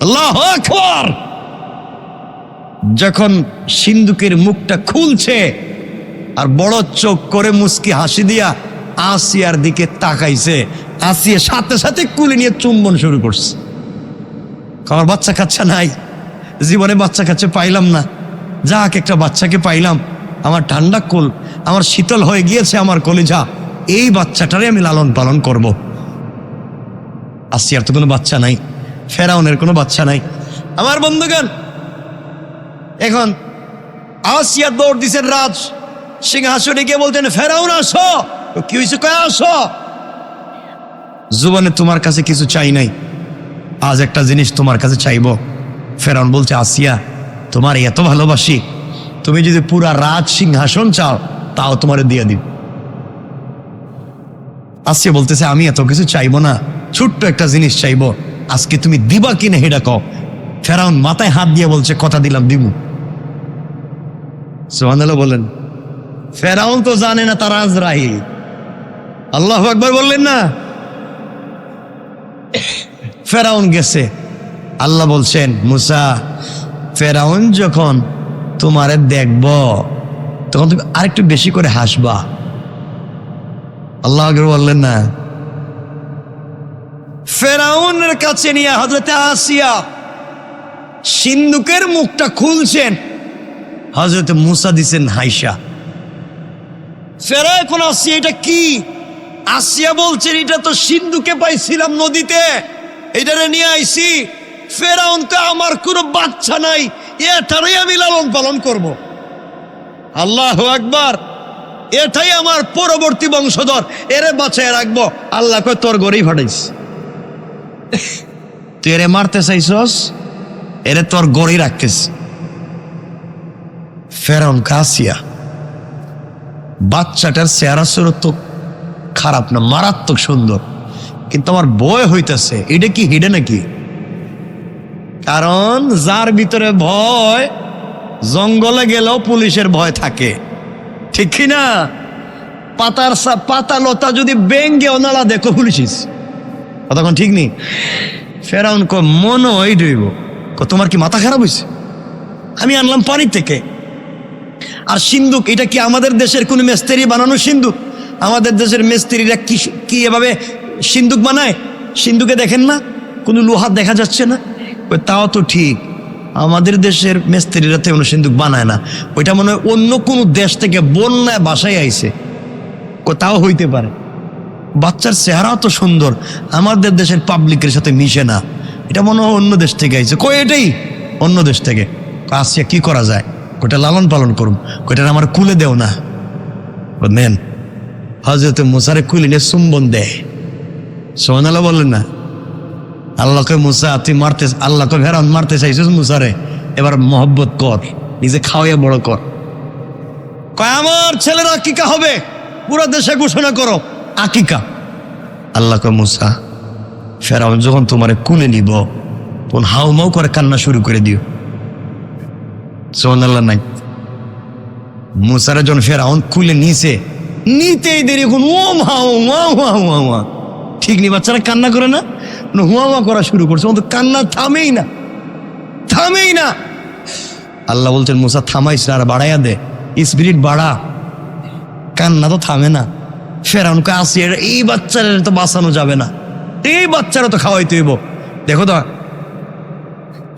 আল্লাহু আকবার। যখন সিন্ধুকের মুখটা খুলছে আর বড় চোখ করে মুস্কি হাসি দিয়া আসিয়ার দিকে তাকাইছে, আসিয়া সাথে সাথে কুলি নিয়ে চুম্বন শুরু করছে। আমার বাচ্চা কাচ্চা নাই, জীবনে বাচ্চা কাচ্চা পাইলাম না, যাক একটা বাচ্চাকে পাইলাম, আমার ঠান্ডা কোল, আমার শীতল হয়ে গিয়েছে আমার কলিজা, এই বাচ্চাটারে আমি লালন পালন করব। আসিয়ার তো কোনো বাচ্চা নাই, ফেরাউনের কোনো বাচ্চা নাই। আমার বন্ধুগণ, এখন আসিয়া দৌড় দিছেন রাজ সিংহাসনে গিয়ে বলতেন ফেরাউন আসো। কি হয়েছে? কয় আসো। জুবানে তোমার কাছে কিছু চাই নাই, আজ একটা জিনিস তোমার কাছে চাইব। ফেরাউন বলছে আসিয়া তোমার এত ভালোবাসি, তুমি যদি পুরা রাজ সিংহাসন চাও তাও তোমার দিয়ে দিব। আসিয়া বলতেছে আমি এত কিছু চাইবো না, ছোট্ট একটা জিনিস চাইবো, আজকে তুমি দিবা কিনা হেডা কও। ফেরাউন মাথায় হাত দিয়ে বলছে কথা দিলাম দিব। সুবহানাল্লাহ বলেন। ফেরাউন তো জানে না তার আজরাইল। আল্লাহু আকবার বললেন না? ফেরাউন গেছে, আল্লাহ বলছেন মুসা ফেরাউন যখন তোমারে দেখব তখন তুমি আরেকটু বেশি করে হাসবা। আল্লাহ আকবার বললেন না। ফেরাউনের কাছে নিয়ে হযরতে আসিয়া সিন্ধুকের মুখটা খুলছেন, হযরতে মূসা দিছেন হাইসা। ফেরাউন কোন আসিয়া, এটা কি? আসিয়া বলছেন, এটা তো সিন্ধুকে পাইছিলাম নদীতে, এটারে নিয়ে আইছি। ফেরাউন তো আমার কোনো বাচ্চা নাই, এটারই আমি লালন পালন করব। আল্লাহু আকবার, এটাই আমার পরবর্তী বংশধর, এরে বাঁচায় রাখবো। আল্লাহ কয় তোর গড়েই ফাটাইস, তুই এরে মারতে চাইছস, এরে তোর গড়েই রাখতেস। ফেরাউন কাসিয়া, বাচ্চাটার চেহারা সুরত তো খারাপ না, মারাত্মক সুন্দর, কিন্তু আমার ভয় হইতেছে এটা কি হিডে নাকি? কারণ যার ভিতরে ভয়, জঙ্গলে গেলেও পুলিশের ভয় থাকে, ঠিক কিনা? পাতা লতা যদি বেঙ্গেও নালা দেখো পুলিশিস, তখন ঠিক নেই। ফেরাউন কো মন ওই ডইব, তোমার কি মাথা খারাপ হয়েছে? আমি আনলাম পানি থেকে। আর সিন্ধুক, এটা কি আমাদের দেশের কোন মিস্ত্রি বানানো সিন্ধুক? আমাদের দেশের মিস্ত্রিরা কি এভাবে সিন্ধুক বানায়? সিন্ধুকে দেখেন না, কোনো লোহা দেখা যাচ্ছে না। তাও তো ঠিক, আমাদের দেশের মিস্ত্রিরা তো সিন্ধুক বানায় না, ওইটা মনে হয় অন্য কোনো দেশ থেকে বন্যায় বাসায় আইছে, তাও হইতে পারে। বাচ্চার চেহারাও তো সুন্দর, আমাদের দেশের পাবলিকের সাথে মিশে না, এটা মনে হয় অন্য দেশ থেকে আইছে। এটাই অন্য দেশ থেকে। আসিয়া কি করা যায়? ওটা লালন পালন করুন, ওইটা আমার কুলে দেও না। নেন, হযরতে মূসারে কুলে নিয়ে চুম্বন দেয়। সুবহানাল্লাহ বললেন না। আল্লাহকে মূসা তুই মারতে, আল্লাহকে ফেরাউন মারতে চাইছিস মূসারে, এবার মহব্বত কর, নিজে খাওয়াইয়া বড় কর। কয় আমার ছেলের আকিকা হবে, পুরো দেশে ঘোষণা করো আকিকা। আল্লাহকে মূসা, ফেরাউন যখন তোমারে কুলে নিব তখন হাউমাউ করে কান্না শুরু করে দিও। সুবহানাল্লাহ নাই। মূসারে যখন ফেরাউন কুলে নিছে, নিতেই দেরি, এখন ও মা ও মা মা মা মা, ঠিক নি? বাচ্চারা কান্না করে না, হুয়া হুয়া করা শুরু করছে, তো কান্না থামেই না, থামেই না। আল্লাহ বলছেন মূসা থামাইস না, আর বাড়াইয়া দে, স্পিরিট বাড়া, কান্না তো থামে না। ফেরাউনকে আসিয়া, এই বাচ্চারা তো বাঁচানো যাবে না, এই বাচ্চারা তো খাওয়াইতে হইব। দেখো তো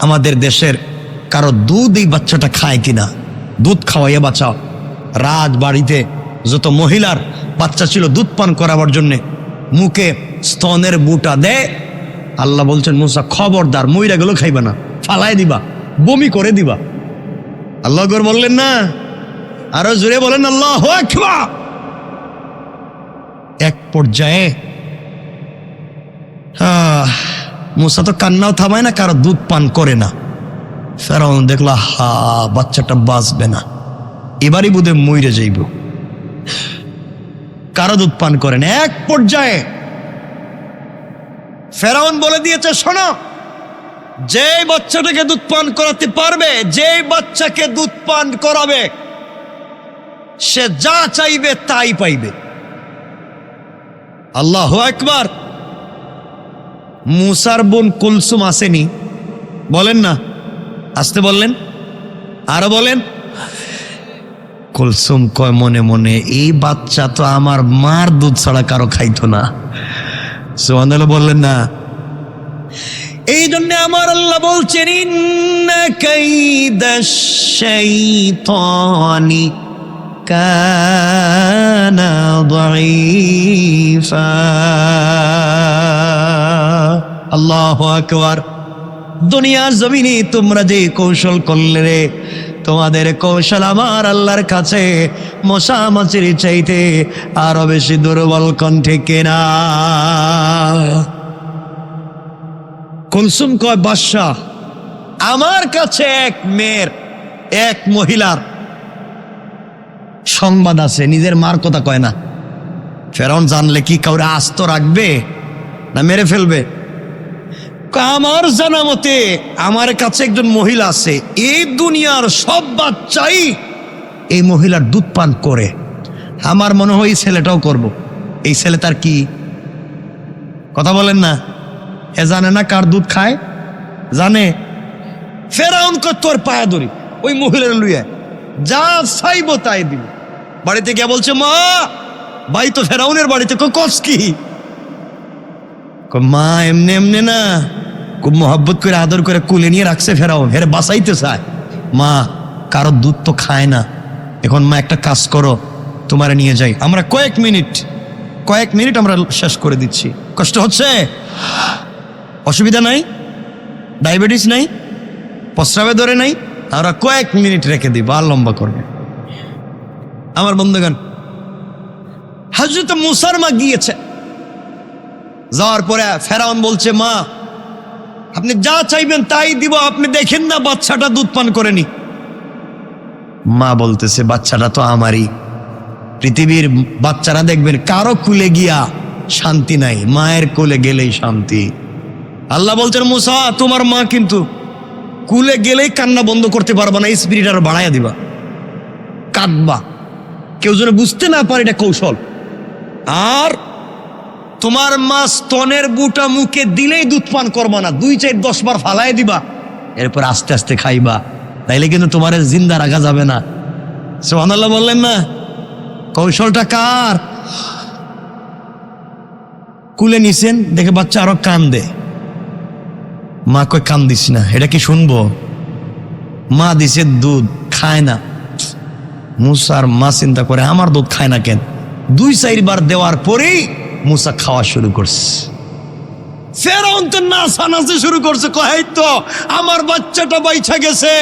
আমাদের দেশের কারো দুধ এই বাচ্চাটা খায় কিনা, দুধ খাওয়াইয়া বাঁচাও। রাজবাড়িতে যত মহিলার বাচ্চা ছিল দুধ পান করাবার জন্যে মুখে স্তনের বুটা দেয়, আল্লাহ বলছেন মূসা খবরদার, মইরা গেলেও খাইবা না, ফালাই দিবা, বমি করে দিবা। আল্লাহ আকবার বললেন না, আরো জোরে বলেন আল্লাহু আকবার। এক পর্যায়ে মূসা তো কান্নাও থামায় না, কারো দুধ পান করে না। ফেরাউন দেখলা বাচ্চাটা বাঁচবে না, এবারই বোধহয় মইরে যাইব, কারো দুধ পান করে না। এক পর্যায়ে ফেরাউন বলে দিয়েছে, শোনো, যে বাচ্চাটাকে দুধ পান করাতে পারবে, যে বাচ্চাকে দুধ পান করাবে, সে যা চাইবে তাই পাইবে। আল্লাহু আকবার। মূসার বোন কুলসুম আসেনি? বলেন না, আসতে বললেন, আরো বলেন। কুলসুম কয় মনে মনে, এই বাচ্চা তো আমার মার দুধ ছাড়া কারো খাইতো না। সুবহানাল্লাহ বললেন না। এই জন্য আমার আল্লাহ বলছেন, ইন্না কাইদাশ শাইতানি কানা দাঈফা। আল্লাহু আকবার। দুনিয়ার জমিনে তোমরা যে কৌশল করলে রে, তোমাদের কৌশল আমার আল্লাহর কাছে মশা মাছির চাইতে আরো বেশি দুর্বল, কণ্ঠে কেনা। কুলসুম কয়, বাদশাহ, আমার কাছে এক মেয়ের, এক মহিলার সংবাদ আছে, নিজের মার কথা কয় না। ফেরাউন জানলে কি কাউরে আস্ত রাখবে না মেরে ফেলবে? আমার জানা মতে আমার কাছে একজন মহিলা আছে, এই দুনিয়ার সব বাচ্চাই এই মহিলার দুধ পান করে, আমার মনে হয় এই ছেলেটাও করব। এই ছেলে তার কি কথা বলেন না, এ জানে না কার দুধ খায়? জানে। ফেরাউন কয়, তোর পায়ে ধরি, ওই মহিলার লুইয়া যা চাইবো তাই দিব। বাড়িতে গিয়ে বলছে, মা ভাই তো ফেরাউনের বাড়িতে। কস কি? মা এমনি এমনি না, খুব মহব্বত করে আদর করে কুলে নিয়ে রাখছে ফেরাউন, হেরে বাঁচাইতে চায়। মা কারো দুধ তো খায় না, এখন মা একটা কাজ করো, তোমারে নিয়ে যাই, আমরা কয়েক মিনিট আমরা শেষ করে দিচ্ছি। কষ্ট হচ্ছে? অসুবিধা নাই, ডায়াবেটিস নাই, প্রস্রাবে ধরে নাই, আমরা কয়েক মিনিট রেখে দিব, আর লম্বা করবে। আমার বন্ধুগণ, হযরত মুসার মা গিয়েছে, যাওয়ার পরে ফেরাউন বলছে, মা আপনি যা চাইবেন তাই দিব, আপনি দেখেন না বাচ্চাটা দুধ পান করেনি। মা বলতেছে, বাচ্চাটা তো আমারই। পৃথিবীর বাচ্চারা দেখবেন কারো কুলে গিয়া শান্তি নাই, মায়ের কোলে গেলেই শান্তি। আল্লাহ বলছেন, মুসা তোমার মা কিন্তু কুলে গেলেই কান্না বন্ধ করতে পারবা না, স্পিরিট আর বাড়াইয়া দিবা, কাঁদবা, কেউ যেন বুঝতে না পারে এটা কৌশল। আর তোমার মা স্তনের বুটা মুখে দিলেই দুধ পান করবা না, 2-4-10 বার ফালাই দিবা, এরপর আস্তে আস্তে খাইবা, তাইলে কিন্তু তোমার জিন্দা রাখা যাবে না। সুবহানাল্লাহ বললেন না? কৌশলটা কার? কুলে নিছেন, দেখে বাচ্চা আরো কান্দে, মা কই কান দিস না, এটা কি শুনবো? মা দিছে দুধ, খায় না। মুসার মা চিন্তা করে, আমার দুধ খায় না কেন? 2-4 বার দেওয়ার পরেই মুসা খাওয়া শুরু করছে। ফেরাউন তো নাচানাচি শুরু করছে, কয় তো আমার বাচ্চাটা বাইচা গেছে,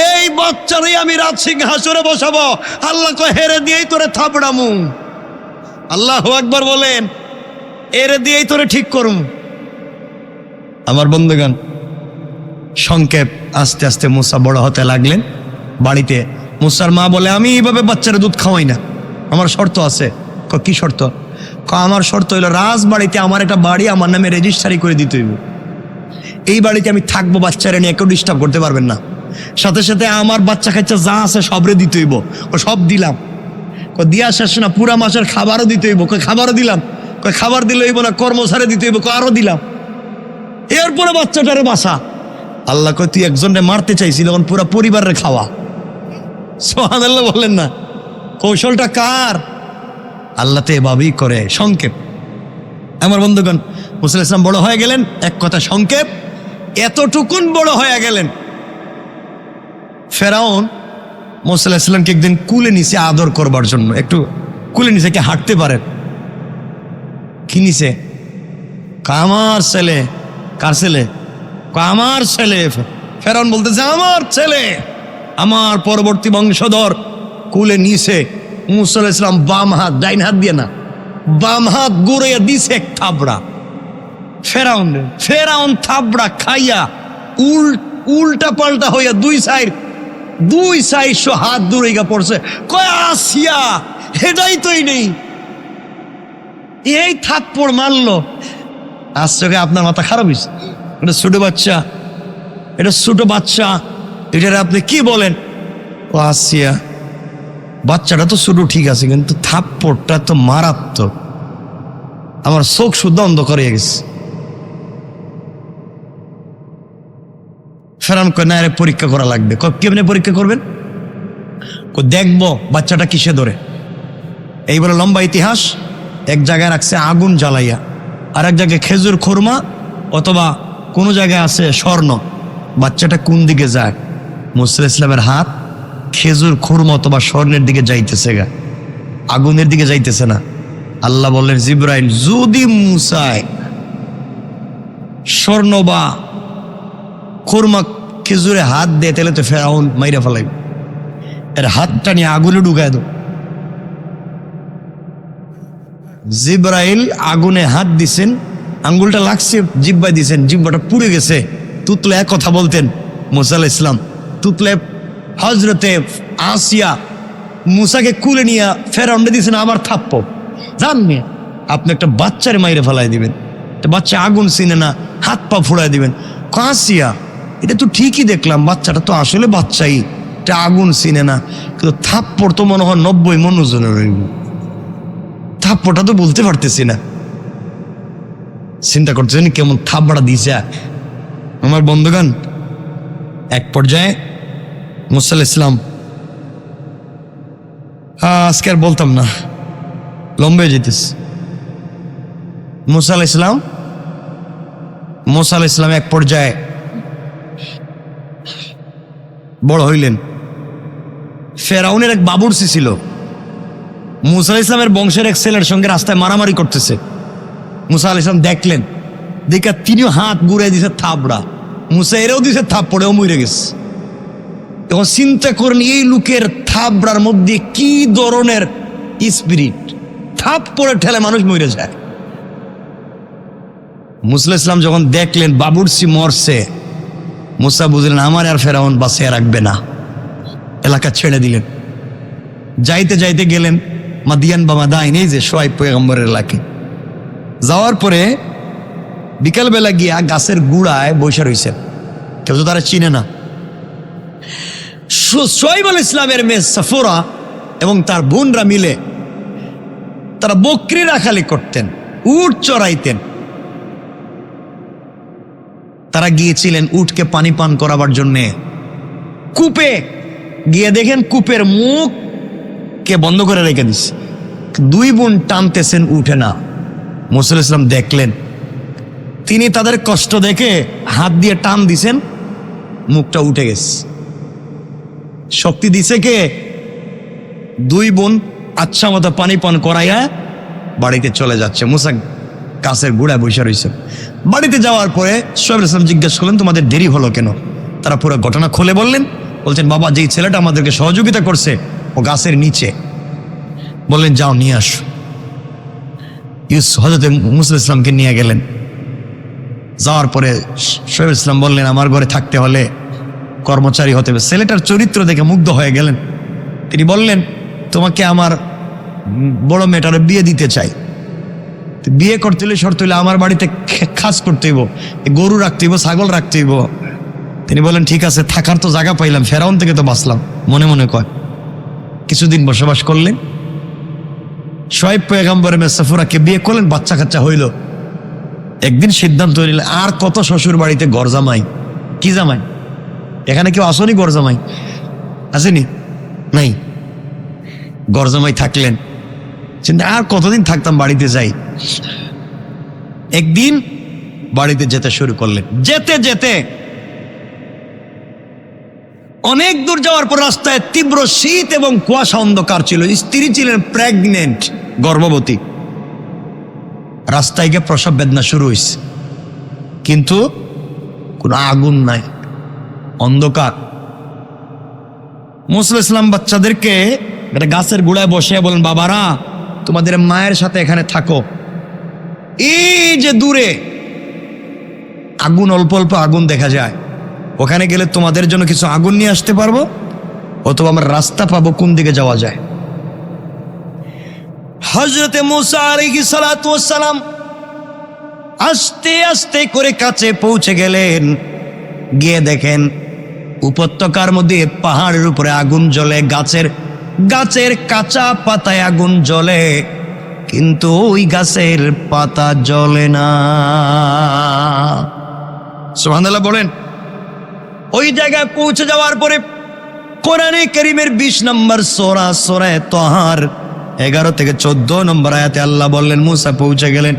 এই বাচ্চারই আমি রাজ সিংহাসনে বসাবো। আল্লাহ কয়, হেরে দিয়েই তোরে থাপড়ামু। আল্লাহু আকবার বলেন, এরে দিয়েই তোরে ঠিক করুম। আমার বন্ধুগণ, সংক্ষেপ, আস্তে আস্তে মুসা বড় হতে লাগলেন। বাড়িতে মুসার মা বলে, আমি এইভাবে বাচ্চারা দুধ খাওয়াই না, আমার শর্ত আছে। কি শর্ত? আমার শর্ত হইলো, রাজবাড়িতে আমার একটা বাড়ি আমার নামে রেজিস্ট্রি করে দিতে হইব, এই বাড়িতে আমি থাকবো, বাচ্চারা নিয়ে কেউ ডিস্টার্ব করতে পারবেন না, সাথে সাথে আমার বাচ্চা কাচ্চা যা আছে সবরে দিতে হইব। সব দিলাম। দিয়া শেষ না, পুরা মাসের খাবারও দিতে হইব। খাবারও দিলাম। খাবার দিলে হইব না, কর্মচারী দিতে হইব, আরো দিলাম। এরপরে বাচ্চাটারে বাসা। আল্লাহ কয়, তুই একজনরে মারতে চাইছিল, এখন পুরা পরিবারের খাওয়া। সুবহানাল্লাহ বললেন না? কৌশলটা কার? আল্লাহ তো এভাবেই করে। সংক্ষেপ, আমার বন্ধুগণ, মুসা আলাইহিস সালাম বড় হয়ে গেলেন। এক কথা সংক্ষেপ, এতটুকুন বড় হয়ে গেলেন, ফেরাউন মুসা আলাইহিস সালামকে একদিন কুলে নিচে আদর করবার জন্য, একটু কুলে নিচে, কে হাঁটতে পারেন? কি নিচে? আমার ছেলে। কার ছেলে? আমার ছেলে। ফেরাউন বলতেছে, আমার ছেলে, আমার পরবর্তী বংশধর। কুলে নিচে মুসা আলাইহিস সালাম বাম হাত, ডাইন হাত দিয়ে না, বাম হাত গুড়াইয়া দিছে এক থাবড়া ফেরাউন থাবড়া খাইয়া উল্টা পাল্টা হইয়া 2-4 হাত দূরে পড়ছে। কয়, আসিয়া হেডাই তোই নেই, এই থাপ্পড় মারলো। আজকে আপনার মাথা খারাপ হয়েছে? এটা ছোট বাচ্চা, এটার আপনি কি বলেন? ও আসিয়া, বাচ্চাটা তো ছোট ঠিক আছে, কিন্তু থাপ্পড়টা তো মারাত্মক, আমার চোখ শুদ্ধ অন্ধ করে গেছে। ফেরাউন কয়, না, পরীক্ষা করা লাগবে। কেমনে পরীক্ষা করবেন? দেখবো বাচ্চাটা কিসে ধরে। এই বলে লম্বা ইতিহাস। এক জায়গায় রাখছে আগুন জ্বালাইয়া, আর এক জায়গায় খেজুর খুরমা, অথবা কোনো জায়গায় আছে স্বর্ণ। বাচ্চাটা কোন দিকে যায়? মুসা আলাইহিস সালামের হাত খেজুর খুরমা অথবা স্বর্ণের দিকে যাইতেছে, আগুনের দিকে যাইতেছে না। আল্লাহ বললেন, জিবরাইল, যদি মুসায় স্বর্ণ বা খুরমা খেজুরে হাত দেয়, তাহলে তো ফেরাউন মাইরা ফেলাইব, এর হাতটা নিয়ে আগুনে ঢুকায় দাও। জিবরাইল আগুনে হাত দিছেন, আঙ্গুলটা লাগছে, জিব্বায় দিছেন, জিব্বাটা পুড়ে গেছে। তুতলে এক কথা বলতেন মুসা আলাইহিস সালাম, তুতলে হজরতে আসিয়া মুসাকে কুলে নিয়ে ফেরাউন্ডে দিয়েছেন আবার থাপ্পড়। জানবে আপনি একটা বাচ্চারে মাইরে ফেলাই দিবেন, বাচ্চা আগুন চিনে না, হাত পা ফুড়াই দিবেন। আসিয়া, এটা তো ঠিকই দেখলাম, বাচ্চাটা তো আসলে বাচ্চাই, এটা আগুন চিনে না, কিন্তু থাপ্পড় তো মনে হয় 90 মন ওজনের রইব, থাপ্পড়টা তো বলতে পারতেছি না। চিন্তা করতেছেন কেমন থাপ্পড়া দিছে আমার বন্ধুগণ। এক পর্যায়ে মুসা আলাইহিস সালাম, আজকে আর বলতাম না, লম্বা হয়ে যেতেছে। মুসা আলাইহিস সালাম এক পর্যায়ে বড় হইলেন। ফেরাউনের এক বাবুর্চি ছিল, মুসা আলাইহিস সালামের বংশের এক ছেলের সঙ্গে রাস্তায় মারামারি করতেছে। মুসা আলাইহিস সালাম দেখলেন, দেখা তিনিও হাত ঘুরে দিছে থাপড়া, মুসা এরেও দিছে থাপ্পড়েও মরে গেছে। তখন চিন্তা করেন এই লোকের থাপড়ার মধ্যে কি ধরনের স্পিরিট, থাপ্পড়ে ঠেলে মানুষ মরে যায়। মুসা আলাইহিস সালাম যখন দেখলেন বাবুর্চি মরছে, মুসা বুঝলেন আমার আর ফেরাউন বাঁচিয়ে রাখবে না, এলাকা ছেড়ে দিলেন। যাইতে যাইতে গেলেন মাদিয়ান বা মাদাইন, এই যে শুআয়ব পয়গম্বরের এলাকায়। যাওয়ার পরে বিকালবেলা গিয়া গাছের গুড়ায় বসে রয়েছেন, কেউ তো তারা চিনে না। শুআয়ব আলাইহিস সালামের মেয়ে সাফুরা এবং তার বোনরা মিলে তারা বকরি রাখালি করতেন, উট চড়াইতেন। তারা গিয়েছিলেন উটকে পানি পান করাবার জন্যে। কূপে গিয়ে দেখেন কূপের মুখ কে বন্ধ করে রেখে দিচ্ছে, দুই বোন টানতেছেন, উঠে না। মুসা আলাইহিস সালাম দেখলেন, তিনি তাদের কষ্ট দেখে হাত দিয়ে টান দিছেন, মুখটা উঠে গেছে। শক্তি দিছে কে? দুই বোন আচ্ছা মতো পানি পান করাইয়া বাড়িতে চলে যাচ্ছে। মুসা গাছের গুড়ায় বসে রয়েছে। বাড়িতে যাওয়ার পরে শুআয়ব আলাইহিস সালাম জিজ্ঞেস করলেন, তোমাদের দেরি হলো কেন? তারা পুরো ঘটনা খুলে বললেন। বলছেন, বাবা, যেই ছেলেটা আমাদেরকে সহযোগিতা করছে ও গাছের নিচে। বললেন, যাও নিয়ে আসো। হযরত মুসা আলাইহিস সালামকে নিয়ে গেলেন। যাওয়ার পরে শুআয়ব আলাইহিস সালাম বললেন, আমার ঘরে থাকতে হলে কর্মচারী হতে হবে। ছেলেটার চরিত্র দেখে মুগ্ধ হয়ে গেলেন। তিনি বললেন, তোমাকে আমার বড় মেয়েটারে বিয়ে দিতে চাই। বিয়ে করতে হলে শর্ত হইলে আমার বাড়িতে খাস করতে হইব, গরু রাখতে হইব, ছাগল রাখতে হইব। তিনি বলেন, ঠিক আছে, থাকার তো জায়গা পাইলাম, ফেরাউন থেকে তো বাঁচলাম। মনে মনে কয় কিছুদিন বসবাস করলেন। শুআয়ব পয়গম্বরের মেয়ে সাফুরাকে বিয়ে করলেন, বাচ্চা কাচ্চা হইল। একদিন সিদ্ধান্ত নিলেন, আর কত শ্বশুর বাড়িতে ঘর জামাই। কি জামাই? এখানে কেউ আসেনি ঘর জামাই? আসেনি? নাই। ঘর জামাই থাকলেন, চিন্তা আর কতদিন থাকতাম, বাড়িতে যাই। একদিন বাড়িতে যেতে শুরু করলেন। যেতে যেতে অনেক দূর যাওয়ার পর রাস্তায় তীব্র শীত এবং কুয়াশা, অন্ধকার ছিল। স্ত্রী ছিলেন প্রেগনেন্ট, গর্ভবতী। রাস্তায় গিয়ে প্রসব বেদনা শুরু হয়েছে, কিন্তু কোনো আগুন নাই, অন্ধকার। মুসা আলাইহিস সালাম বাচ্চাদেরকে একটা গাছের গোড়ায় বসে বলেন, বাবারা, তোমাদের মায়ের সাথে এখানে থাকো। এই যে দূরে আগুন, অল্প অল্প আগুন দেখা যায়, ওখানে গেলে তোমাদের জন্য কিছু আগুন নিয়ে আসতে পারবো, অথবা আমরা রাস্তা পাবো কোন দিকে যাওয়া যায়। হযরতে মুসা আলাইহিস সালাতু ওয়াস সালাম আস্তে আস্তে করে কাছে পৌঁছে গেলেন। গিয়ে দেখেন উপত্যকার মধ্যে পাহাড়ের উপরে আগুন জ্বলে, গাছের কাঁচা পাতায় আগুন জ্বলে, কিন্তু ওই গাছের পাতা জ্বলে না। সুবহানাল্লাহ বলেন। ওই জায়গায় পৌঁছে যাওয়ার পরে কোরআনে কারীমের 20 নম্বর সূরা, সূরা তাহার 11 থেকে 14 নম্বর আয়াতে আল্লাহ বললেন, মুসা পৌঁছে গেলেন।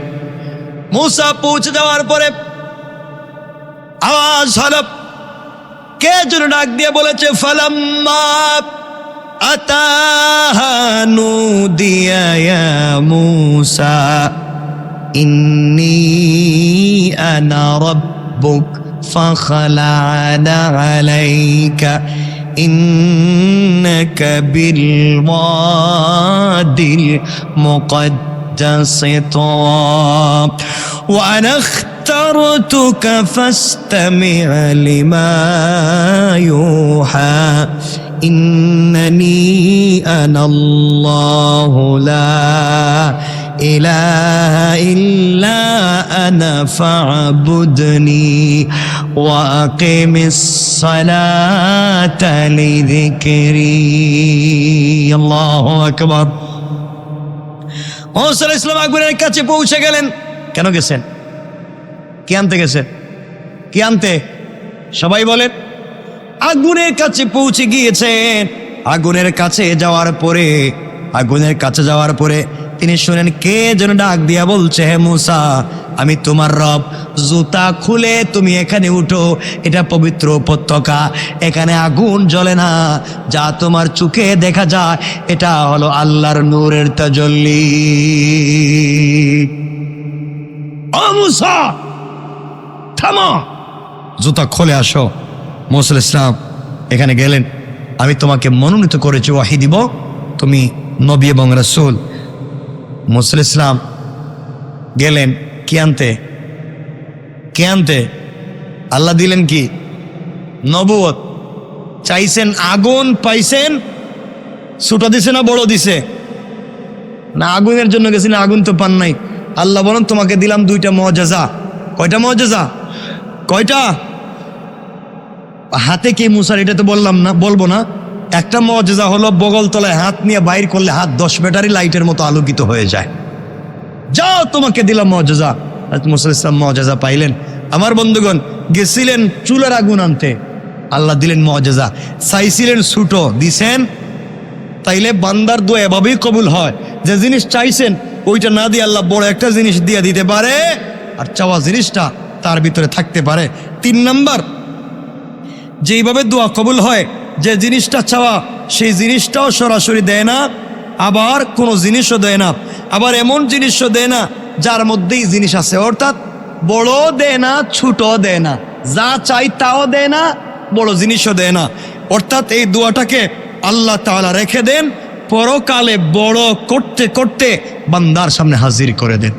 মুসা পৌঁছে যাওয়ার পরে আওয়াজ হলো, কে যেন ডাক দিয়ে বলেছে, ফালাম্মা আতাহা নুদিয়া ইয়া মুসা ইন্নী আনা রাব্বুক ফাখলা'না আলাইকা ইন্নাকা বিল ওয়াদিল মুকদ্দাস তুব ওয়া আনা اخترتك فاستمع لما يوحى إنني أنا الله لا إله إلا أنا فاعبدني وأقم الصلاة لذكري الله أكبر। মুসা আলাইহিস সালাম আগুনের কাছে পৌঁছে গেলেন। কেন গেছেন? কি আনতে গেছে? কি আনতে? সবাই বলেন। আগুনের কাছে পৌঁছে গিয়েছেন। আগুনের কাছে যাওয়ার পরে তিনি শুনেন কে যেন ডাক দিয়া বলছে, হে মূসা, আমি তোমার রব, জুতা খুলে তুমি এখানে উঠো, এটা পবিত্র উপত্যকা, এখানে আগুন জ্বলে না, যা তোমার চোখে দেখা যায় এটা হলো আল্লাহর নূরের তাজল্লি। ও মূসা, থামো, জুতা খুলে আসো। মূসা আলাইহিস সালাম এখানে গেলেন, আমি তোমাকে মনোনীত করেছি, ওয়াহি দিব, তুমি নবী এবং রাসূল। মূসা আলাইহিস সালাম গেলেন কি আনতে? কে আনতে? আল্লাহ দিলেন কি? নবুয়ত। চাইছেন আগুন, পাইছেন ছোট দিছে না বড় দিছে? না আগুনের জন্য গেছেন, আগুন তো পান নাই। আল্লাহ বলেন তোমাকে দিলাম দুইটা মুআজিজা। কয়টা মুআজিজা? কয়টা? হাতে কি মুসার, এটা তো বললাম না, বলবো না। একটা মুআজিজা হলো বগল তলায় হাত নিয়ে বাইর করলে হাত 10 ব্যাটারি লাইটের মতো আলোকিত হয়ে যায়। যাও তোমাকে দিলাম মুআজিজা। মূসা আলাইহিস সালাম মুআজিজা পাইলেন। আমার বন্ধুগণ, গেছিলেন চুলার আগুন আনতে, আল্লাহ দিলেন মুআজিজা। চাইছিলেন ছোট, দিছেন। তাইলে বান্দার দোয়া এভাবেই কবুল হয়, যে জিনিস চাইছেন ওইটা না দিয়ে আল্লাহ বড় একটা জিনিস দিয়ে দিতে পারে, আর চাওয়া জিনিসটা তার ভিতরে থাকতে পারে। 3 নাম্বার, যেইভাবে দোয়া কবুল হয়, যে জিনিসটা চাওয়া সেই জিনিসটাও সরাসরি দেয় না, আবার কোনো জিনিসও দেয় না, আবার এমন জিনিসও দেয় না যার মধ্যেই জিনিস আছে। অর্থাৎ বড় দেয় না, ছোট দেয় না, যা চাই তাও দেয় না, বড় জিনিসও দেয় না। অর্থাৎ এই দোয়াটাকে আল্লাহ তাআলা রেখে দেন, পরকালে বড় করতে করতে বান্দার সামনে হাজির করে দেন।